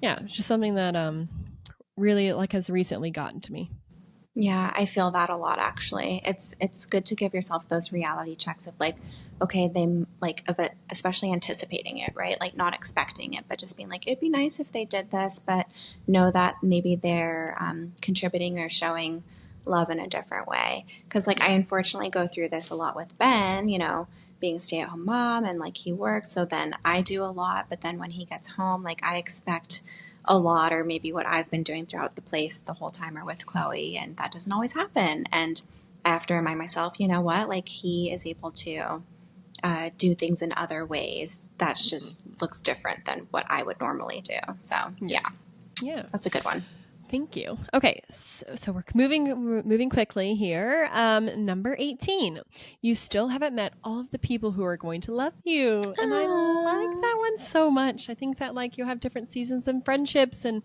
yeah, it's just something that really like has recently gotten to me. Yeah, I feel that a lot actually. It's good to give yourself those reality checks of like, okay, they like of it, especially anticipating it, right? Like not expecting it, but just being like, it'd be nice if they did this, but know that maybe they're contributing or showing love in a different way. Because like I unfortunately go through this a lot with Ben, being a stay-at-home mom and like he works, so then I do a lot, but then when he gets home, like I expect a lot, or maybe what I've been doing throughout the place the whole time or with Chloe, and that doesn't always happen. And I have to remind myself, you know what, like he is able to do things in other ways that just looks different than what I would normally do. So Yeah. yeah, Yeah. that's a good one. Thank you. Okay, so we're moving quickly here. Number 18. You still haven't met all of the people who are going to love you. And I like that one so much. I think that like you have different seasons and friendships and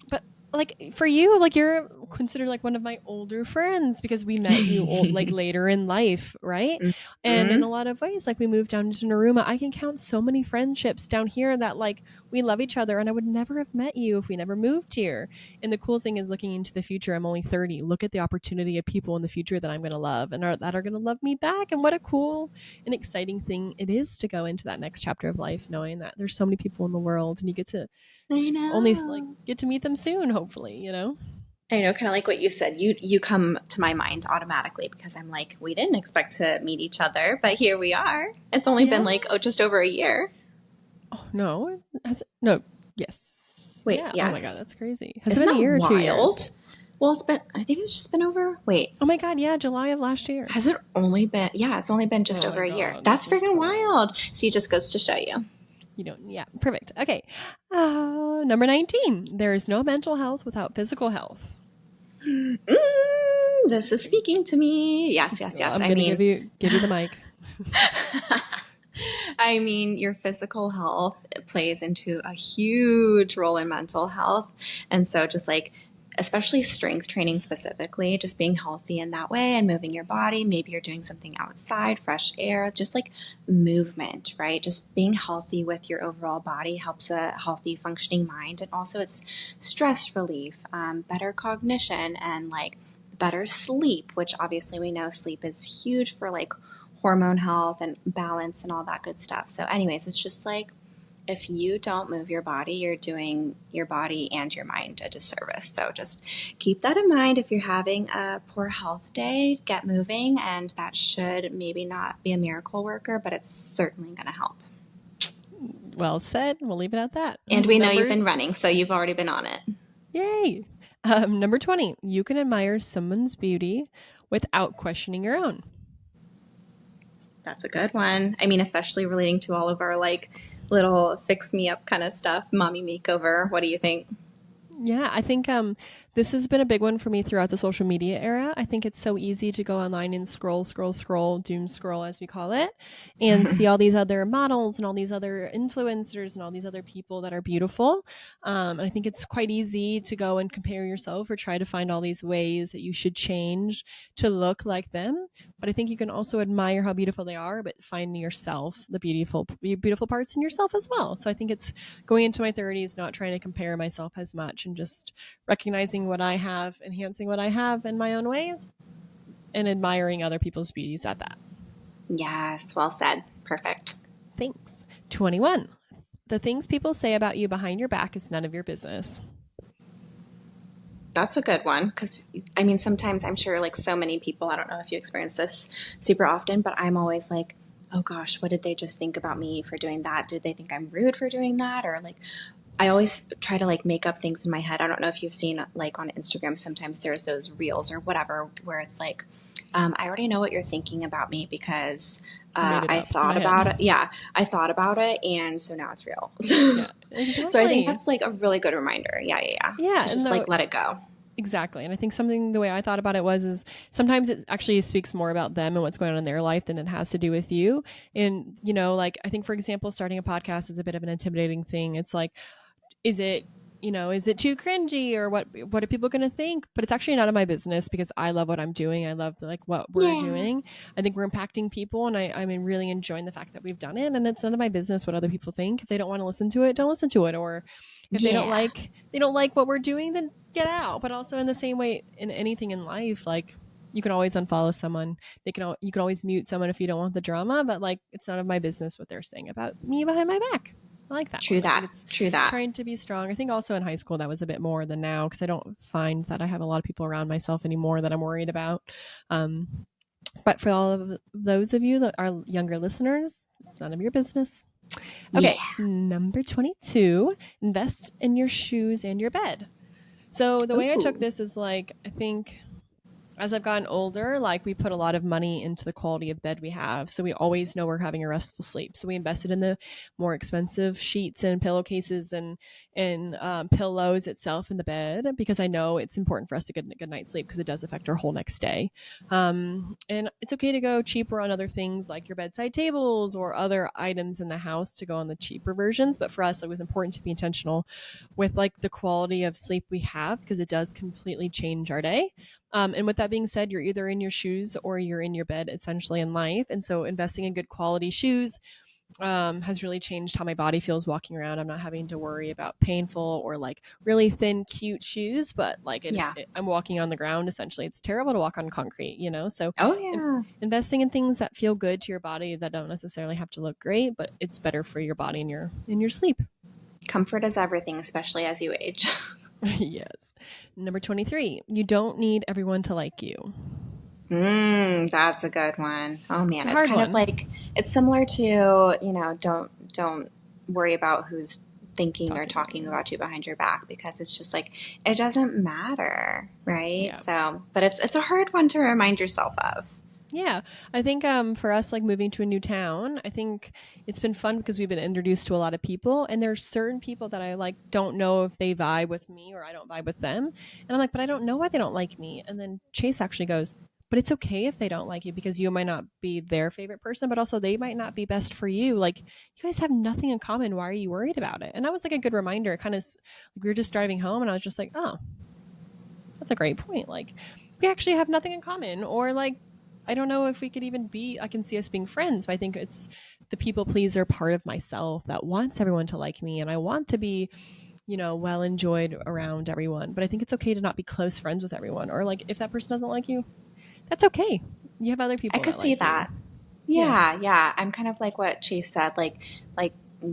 but like for you, like you're considered like one of my older friends because we met you like later in life, right? And in Mm-hmm. a lot of ways, like we moved down to Naruma, I can count so many friendships down here that like we love each other, and I would never have met you if we never moved here. And the cool thing is, looking into the future, I'm only 30. Look at the opportunity of people in the future that I'm going to love and that are going to love me back. And what a cool and exciting thing it is to go into that next chapter of life, knowing that there's so many people in the world, and you get to I only like know. get to meet them soon, hopefully. I know, kind of like what you said. You come to my mind automatically because I'm like, we didn't expect to meet each other, but here we are. It's only been Yeah. like just over a year. Oh no. Has it, no. Yes. Wait, Yeah. Oh my god, yes. that's crazy. Has it Isn't been a that year or 2 years? wild? Well, I think it's just been over, wait, Oh my god, yeah, July of last year. has it only been, yeah, it's only been just Oh over my a year. god, That's this is freaking cool. wild. See, it just goes to show you. You don't. Yeah. Perfect. Okay. Number 19. There is no mental health without physical health. Mm, this is speaking to me. Yes, yes, Well, yes. I'm gonna give you the mic. I mean, your physical health plays into a huge role in mental health. And so, just like, especially strength training specifically, just being healthy in that way and moving your body. Maybe you're doing something outside, fresh air, just like movement, right? Just being healthy with your overall body helps a healthy, functioning mind. And also, it's stress relief, better cognition, and like better sleep, which obviously we know sleep is huge for like hormone health and balance and all that good stuff. So, anyways, it's just like if you don't move your body, you're doing your body and your mind a disservice. So, just keep that in mind. If you're having a poor health day, get moving, and that should maybe not be a miracle worker, but it's certainly going to help. Well said. We'll leave it at that. And we know you've Number been running, so you've already been on it. Yay. Number 20. You can admire someone's beauty without questioning your own. That's a good one. I mean, especially relating to all of our like little fix me up kind of stuff, mommy makeover. What do you think? Yeah, I think this has been a big one for me throughout the social media era. I think it's so easy to go online and scroll, doom scroll as we call it, and see all these other models and all these other influencers and all these other people that are beautiful. And I think it's quite easy to go and compare yourself or try to find all these ways that you should change to look like them. But I think you can also admire how beautiful they are, but find yourself, the beautiful parts in yourself as well. So I think it's going into my 30s, not trying to compare myself as much and just recognizing what I have, enhancing what I have in my own ways, and admiring other people's beauties at that. Yes, well said. Perfect. Thanks. 21. The things people say about you behind your back is none of your business. That's a good one because I mean, sometimes I'm sure like so many people, I don't know if you experience this super often, but I'm always like, oh gosh, what did they just think about me for doing that? Did they think I'm rude for doing that? Or like, I always try to like make up things in my head. I don't know if you've seen like on Instagram, sometimes there's those reels or whatever where it's like I already know what you're thinking about me because I made it I up in my thought head. about it. Yeah, I thought about it, and so now it's real. Yeah, So I think exactly. that's like a really good reminder. Yeah, yeah, yeah. Yeah, To and just the like let it go. exactly. And I think something the way I thought about it was is sometimes it actually speaks more about them and what's going on in their life than it has to do with you. And like I think for example, starting a podcast is a bit of an intimidating thing. It's like, is it is it too cringy or what are people going to think? But it's actually none of my business because I love what I'm doing. I love like what we're Yeah, doing. I think we're impacting people, and I'm really enjoying the fact that we've done it. And it's none of my business what other people think. If they don't want to listen to it, don't listen to it. Or if yeah, they don't like what we're doing, then get out. But also in the same way in anything in life, like you can always unfollow someone. You can always mute someone if you don't want the drama. But like it's none of my business what they're saying about me behind my back. I like that true one. I think that, it's true that. trying to be strong. I think also in high school that was a bit more than now because I don't find that I have a lot of people around myself anymore that I'm worried about. Um, but for all of those of you that are younger listeners, it's none of your business. Okay, Yeah. number 22, invest in your shoes and your bed. So the way I took Ooh, this is like, I think as I've gotten older, like we put a lot of money into the quality of bed we have. So we always know we're having a restful sleep. So we invested in the more expensive sheets and pillowcases and pillows itself in the bed because I know it's important for us to get a good night's sleep because it does affect our whole next day. And it's okay to go cheaper on other things like your bedside tables or other items in the house to go on the cheaper versions. But for us, it was important to be intentional with like the quality of sleep we have because it does completely change our day. And with that being said, you're either in your shoes or you're in your bed essentially in life. And so investing in good quality shoes has really changed how my body feels walking around. I'm not having to worry about painful or like really thin, cute shoes, but like yeah. I'm walking on the ground essentially. It's terrible to walk on concrete. So Oh, in, yeah. investing in things that feel good to your body that don't necessarily have to look great, but it's better for your body and your sleep. Comfort is everything, especially as you age. Yes. Number 23, you don't need everyone to like you. That's a good one. Oh It's man, a it's hard kind of one. like it's similar to, don't worry about who's thinking or Talking about talking you. about you behind your back because it's just like it doesn't matter, right? Yeah. So, but it's a hard one to remind yourself of. Yeah. I think for us like moving to a new town, I think it's been fun because we've been introduced to a lot of people and there's certain people that I like don't know if they vibe with me or I don't vibe with them. And I'm like, but I don't know why they don't like me. And then Chase actually goes, but it's okay if they don't like you because you might not be their favorite person, but also they might not be best for you. Like you guys have nothing in common. Why are you worried about it? And that was like a good reminder. Kind of like we were just driving home and I was just like, oh, that's a great point. Like, we actually have nothing in common, or like, I don't know if we could even be. I can see us being friends, but I think it's the people pleaser part of myself that wants everyone to like me, and I want to be, well enjoyed around everyone. But I think it's okay to not be close friends with everyone, or like if that person doesn't like you, that's okay. You have other I people could that see like you. that. Yeah, Yeah, yeah. I'm kind of like what Chase said, like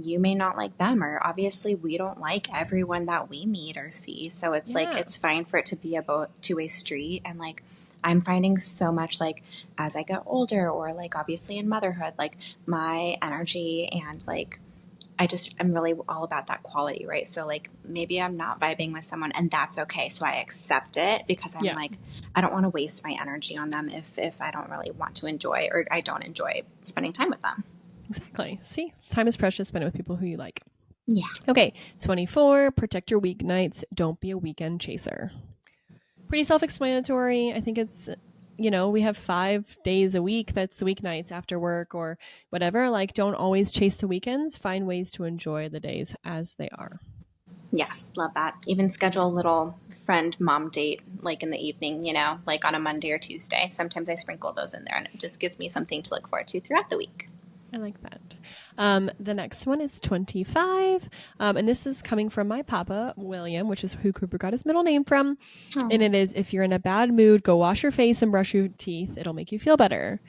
you may not like them, or obviously we don't like everyone that we meet or see. So it's like yeah, it's fine for it to be a both two-way street. And like I'm finding so much like as I get older, or like obviously in motherhood, like my energy and like I'm really all about that quality, right? So like maybe I'm not vibing with someone and that's okay. So I accept it because I'm yeah. like I don't want to waste my energy on them if I don't really want to enjoy or I don't enjoy spending time with them. Exactly. See, time is precious. Spend it with people who you like. Yeah. Okay, 24. Protect your weeknights. Don't be a weekend chaser. Pretty self-explanatory. I think it's we have 5 days a week that's the weeknights after work or whatever. Like, don't always chase the weekends. Find ways to enjoy the days as they are. Yes, love that. Even schedule a little friend mom date like in the evening, like on a Monday or Tuesday. Sometimes I sprinkle those in there and it just gives me something to look forward to throughout the week. I like that. The next one is 25. And this is coming from my papa, William, which is who Cooper got his middle name from. And Oh, it is, if you're in a bad mood, go wash your face and brush your teeth. It'll make you feel better.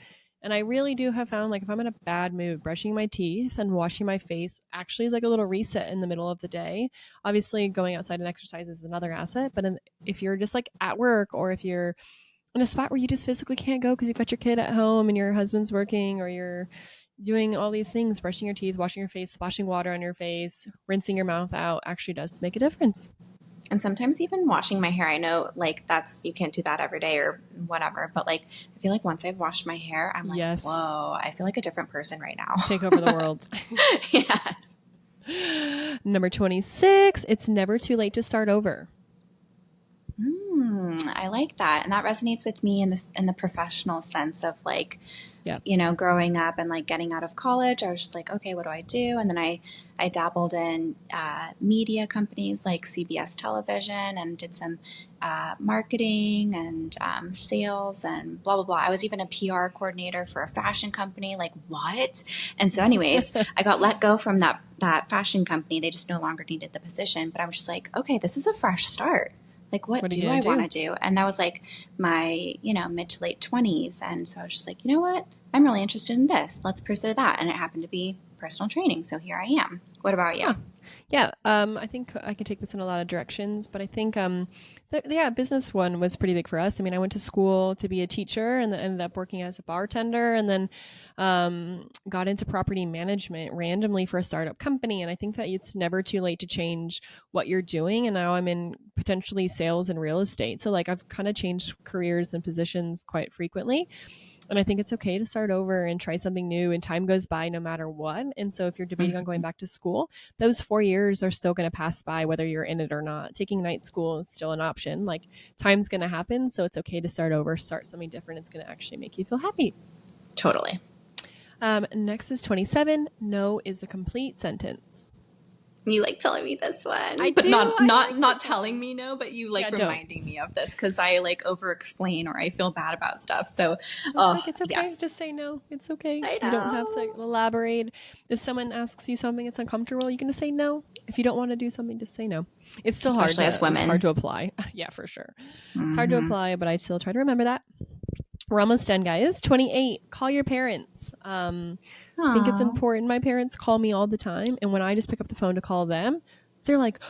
And I really do have found, like, if I'm in a bad mood, brushing my teeth and washing my face actually is like a little reset in the middle of the day. Obviously, going outside and exercise is another asset. But if you're just like at work, or if you're in a spot where you just physically can't go because you've got your kid at home and your husband's working, or you're doing all these things, brushing your teeth, washing your face, splashing water on your face, rinsing your mouth out actually does make a difference. And sometimes even washing my hair. I know like you can't do that every day or whatever, but like I feel like once I've washed my hair, I'm like, Yes. whoa, I feel like a different person right now. Take over the world. Yes. Number 26, it's never too late to start over. I like that. And that resonates with me in the professional sense of like, Yeah. growing up and like getting out of college, I was just like, okay, what do I do? And then I dabbled in media companies like CBS television and did some marketing and sales and blah, blah, blah. I was even a PR coordinator for a fashion company. Like what? And so anyways, I got let go from that fashion company. They just no longer needed the position. But I'm just like, okay, this is a fresh start. Like, what do I want to do? And that was like my, mid to late 20s. And so I was just like, you know what? I'm really interested in this. Let's pursue that. And it happened to be personal training. So here I am. What about you? Yeah. I think I can take this in a lot of directions, but I think, business one was pretty big for us. I mean, I went to school to be a teacher and then ended up working as a bartender and then got into property management randomly for a startup company. And I think that it's never too late to change what you're doing. And now I'm in potentially sales and real estate. So like I've kind of changed careers and positions quite frequently. And I think it's okay to start over and try something new, and time goes by no matter what. And so if you're debating on going back to school, those 4 years are still going to pass by whether you're in it or not. Taking night school is still an option. Like time's going to happen. So it's okay to start over, start something different. It's going to actually make you feel happy. Totally. Next is 27. No is a complete sentence. You like telling me this one, I but do. not telling me no, but you like reminding me of this because I like over explain or I feel bad about stuff. So it's okay. Yes. Just say no. It's okay. I know. You don't have to elaborate. If someone asks you something that's uncomfortable, you can just say no. If you don't want to do something, just say no. It's still especially hard. As women, it's hard to apply. Yeah, for sure. It's hard to apply, but I still try to remember that. We're almost done, guys. 28. Call your parents. I think it's important. My parents call me all the time, and when I just pick up the phone to call them, they're like,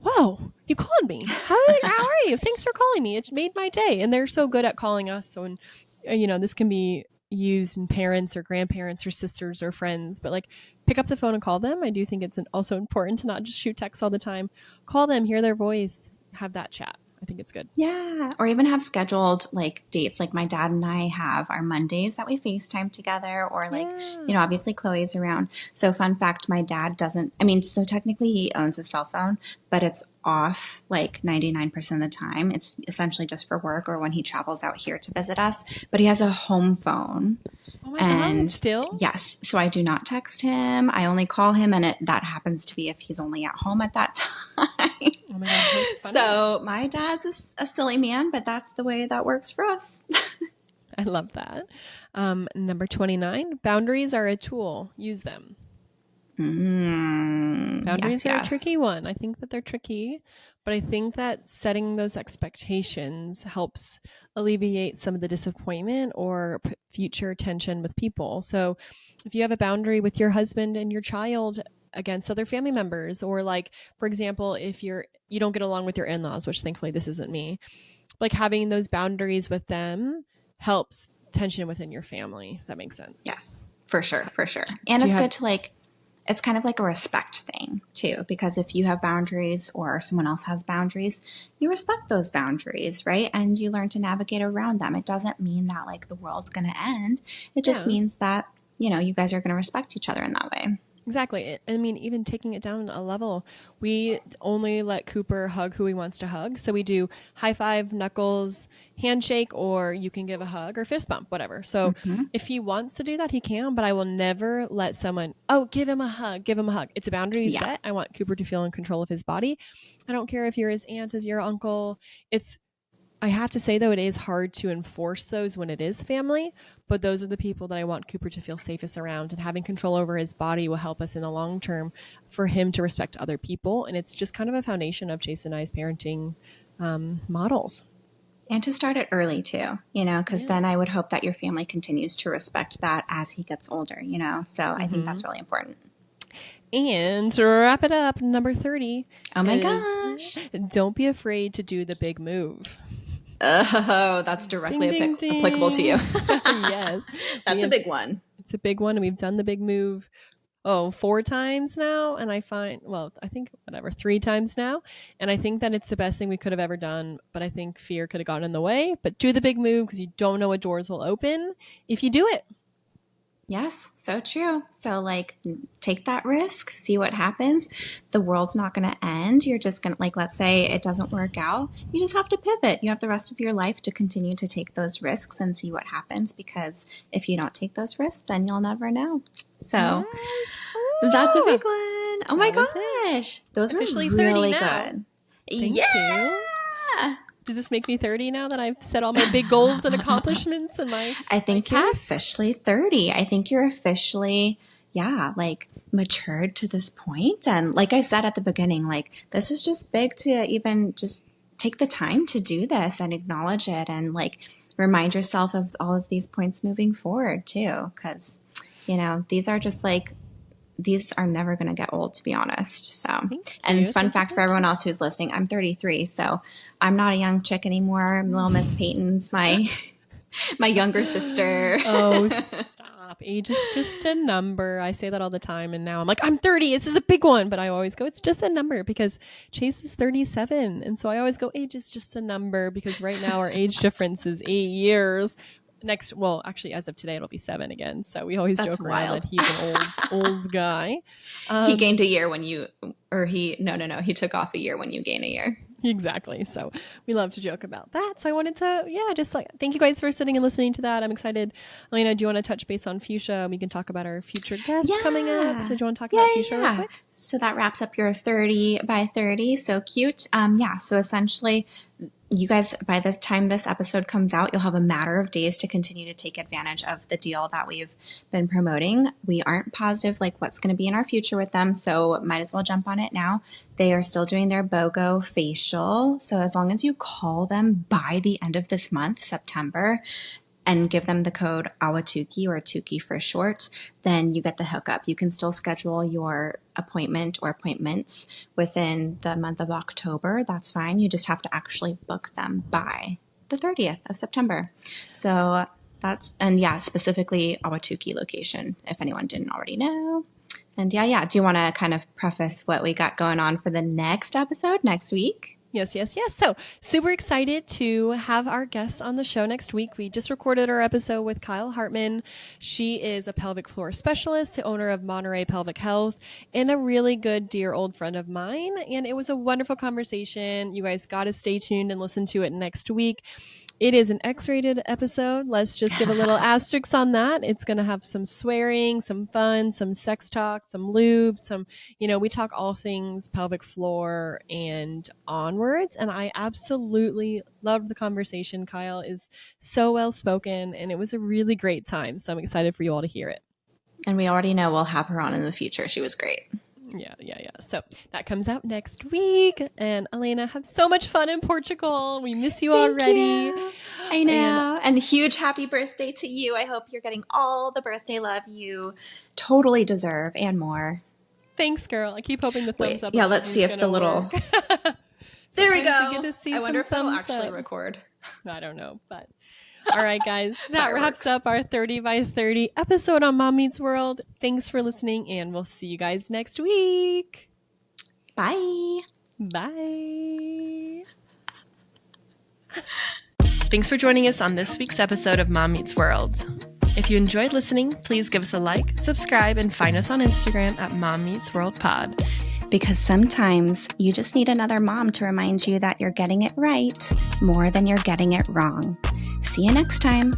"Whoa, you called me. How are you? Thanks for calling me. It made my day." And they're so good at calling us. So, this can be used in parents or grandparents or sisters or friends, but like pick up the phone and call them. I do think it's also important to not just shoot texts all the time. Call them, hear their voice, have that chat. I think it's good. Yeah. Or even have scheduled like dates. Like my dad and I have our Mondays that we FaceTime together or like, obviously Chloe's around. So fun fact, my dad so technically he owns a cell phone, but it's off like 99% of the time. It's essentially just for work or when he travels out here to visit us, but he has a home phone. Oh my God, still? Yes. So I do not text him. I only call him and that happens to be if he's only at home at that time. Oh my God, so my dad's a silly man, but that's the way that works for us. I love that. Number 29, boundaries are a tool. Use them. Boundaries are a tricky one. I think that they're tricky, but I think that setting those expectations helps alleviate some of the disappointment or future tension with people. So if you have a boundary with your husband and your child against other family members, or like, for example, if you don't get along with your in-laws, which thankfully this isn't me, like having those boundaries with them helps tension within your family. If that makes sense. Yes, for sure. And it's good to it's kind of like a respect thing too, because if you have boundaries or someone else has boundaries, you respect those boundaries, right? And you learn to navigate around them. It doesn't mean that like the world's going to end. It just means that, you guys are going to respect each other in that way. Exactly. I mean, even taking it down a level, we only let Cooper hug who he wants to hug. So we do high five, knuckles, handshake, or you can give a hug or fist bump, whatever. So if he wants to do that, he can, but I will never let someone, give him a hug. It's a boundary set. I want Cooper to feel in control of his body. I don't care if you're his aunt, as your uncle. I have to say, though, it is hard to enforce those when it is family, but those are the people that I want Cooper to feel safest around, and having control over his body will help us in the long term for him to respect other people. And it's just kind of a foundation of Chase and I's parenting models. And to start it early too, because then I would hope that your family continues to respect that as he gets older, So I think that's really important. And to wrap it up, number 30. Oh my gosh. Don't be afraid to do the big move. Oh, that's directly applicable to you. Yes. That's a big one. It's a big one. And we've done the big move 4 times now. And I think whatever, 3 times now. And I think that it's the best thing we could have ever done. But I think fear could have gotten in the way. But do the big move because you don't know what doors will open if you do it. Yes, so true. So like take that risk, see what happens. The world's not going to end. You're just going to, like, let's say it doesn't work out. You just have to pivot. You have the rest of your life to continue to take those risks and see what happens, because if you don't take those risks, then you'll never know. So that's a big one. Oh my gosh. Those were really good. Thank you. Does this make me 30 now that I've set all my big goals and accomplishments and I think you're officially 30. I think you're officially, like matured to this point. And like I said at the beginning, like this is just big to even just take the time to do this and acknowledge it and like remind yourself of all of these points moving forward too. Because, these are never going to get old, to be honest. So, and fun fact for everyone else who's listening, I'm 33, so I'm not a young chick anymore. Little Miss Peyton's my younger sister. Oh, stop. Age is just a number. I say that all the time. And now I'm like, I'm 30. This is a big one. But I always go, it's just a number, because Chase is 37. And so I always go, age is just a number, because right now our age difference is 8 years. Actually, as of today, it'll be 7 again. So we always joke around that he's an old guy. He gained a year when you, or he took off a year when you gain a year. Exactly. So we love to joke about that. So I wanted to, just like, thank you guys for sitting and listening to that. I'm excited. Alaina, do you want to touch base on Fuchsia? We can talk about our future guests coming up. So do you want to talk about Fuchsia real quick? So that wraps up your 30 by 30. So cute. So essentially, you guys, by this time this episode comes out, you'll have a matter of days to continue to take advantage of the deal that we've been promoting. We aren't positive like what's going to be in our future with them, so might as well jump on it now. They are still doing their BOGO facial. So as long as you call them by the end of this month, September, and give them the code Awatuki, or Tuki for short, then you get the hookup. You can still schedule your appointment or appointments within the month of October. That's fine. You just have to actually book them by the 30th of September. So specifically Awatuki location, if anyone didn't already know. And do you want to kind of preface what we got going on for the next episode next week? Yes. So super excited to have our guests on the show next week. We just recorded our episode with Kyle Hartman. She is a pelvic floor specialist, the owner of Monterey Pelvic Health, and a really good, dear old friend of mine. And it was a wonderful conversation. You guys got to stay tuned and listen to it next week. It is an X-rated episode. Let's just give a little asterisk on that. It's going to have some swearing, some fun, some sex talk, some lube, we talk all things pelvic floor and onwards. And I absolutely loved the conversation. Kyle is so well spoken, and it was a really great time. So I'm excited for you all to hear it. And we already know we'll have her on in the future. She was great. Yeah. So that comes out next week. And Alaina, have so much fun in Portugal. We miss you already. You. I know. And huge happy birthday to you. I hope you're getting all the birthday love you totally deserve and more. Thanks, girl. I keep hoping the thumbs up. Yeah, let's see if the little... There we go. I wonder if it'll actually record. I don't know, but... All right, guys, that wraps up our 30 by 30 episode on Mom Meets World. Thanks for listening, and we'll see you guys next week. Bye. Bye. Thanks for joining us on this week's episode of Mom Meets World. If you enjoyed listening, please give us a like, subscribe, and find us on Instagram at Mom Meets World Pod. Because sometimes you just need another mom to remind you that you're getting it right more than you're getting it wrong. See you next time.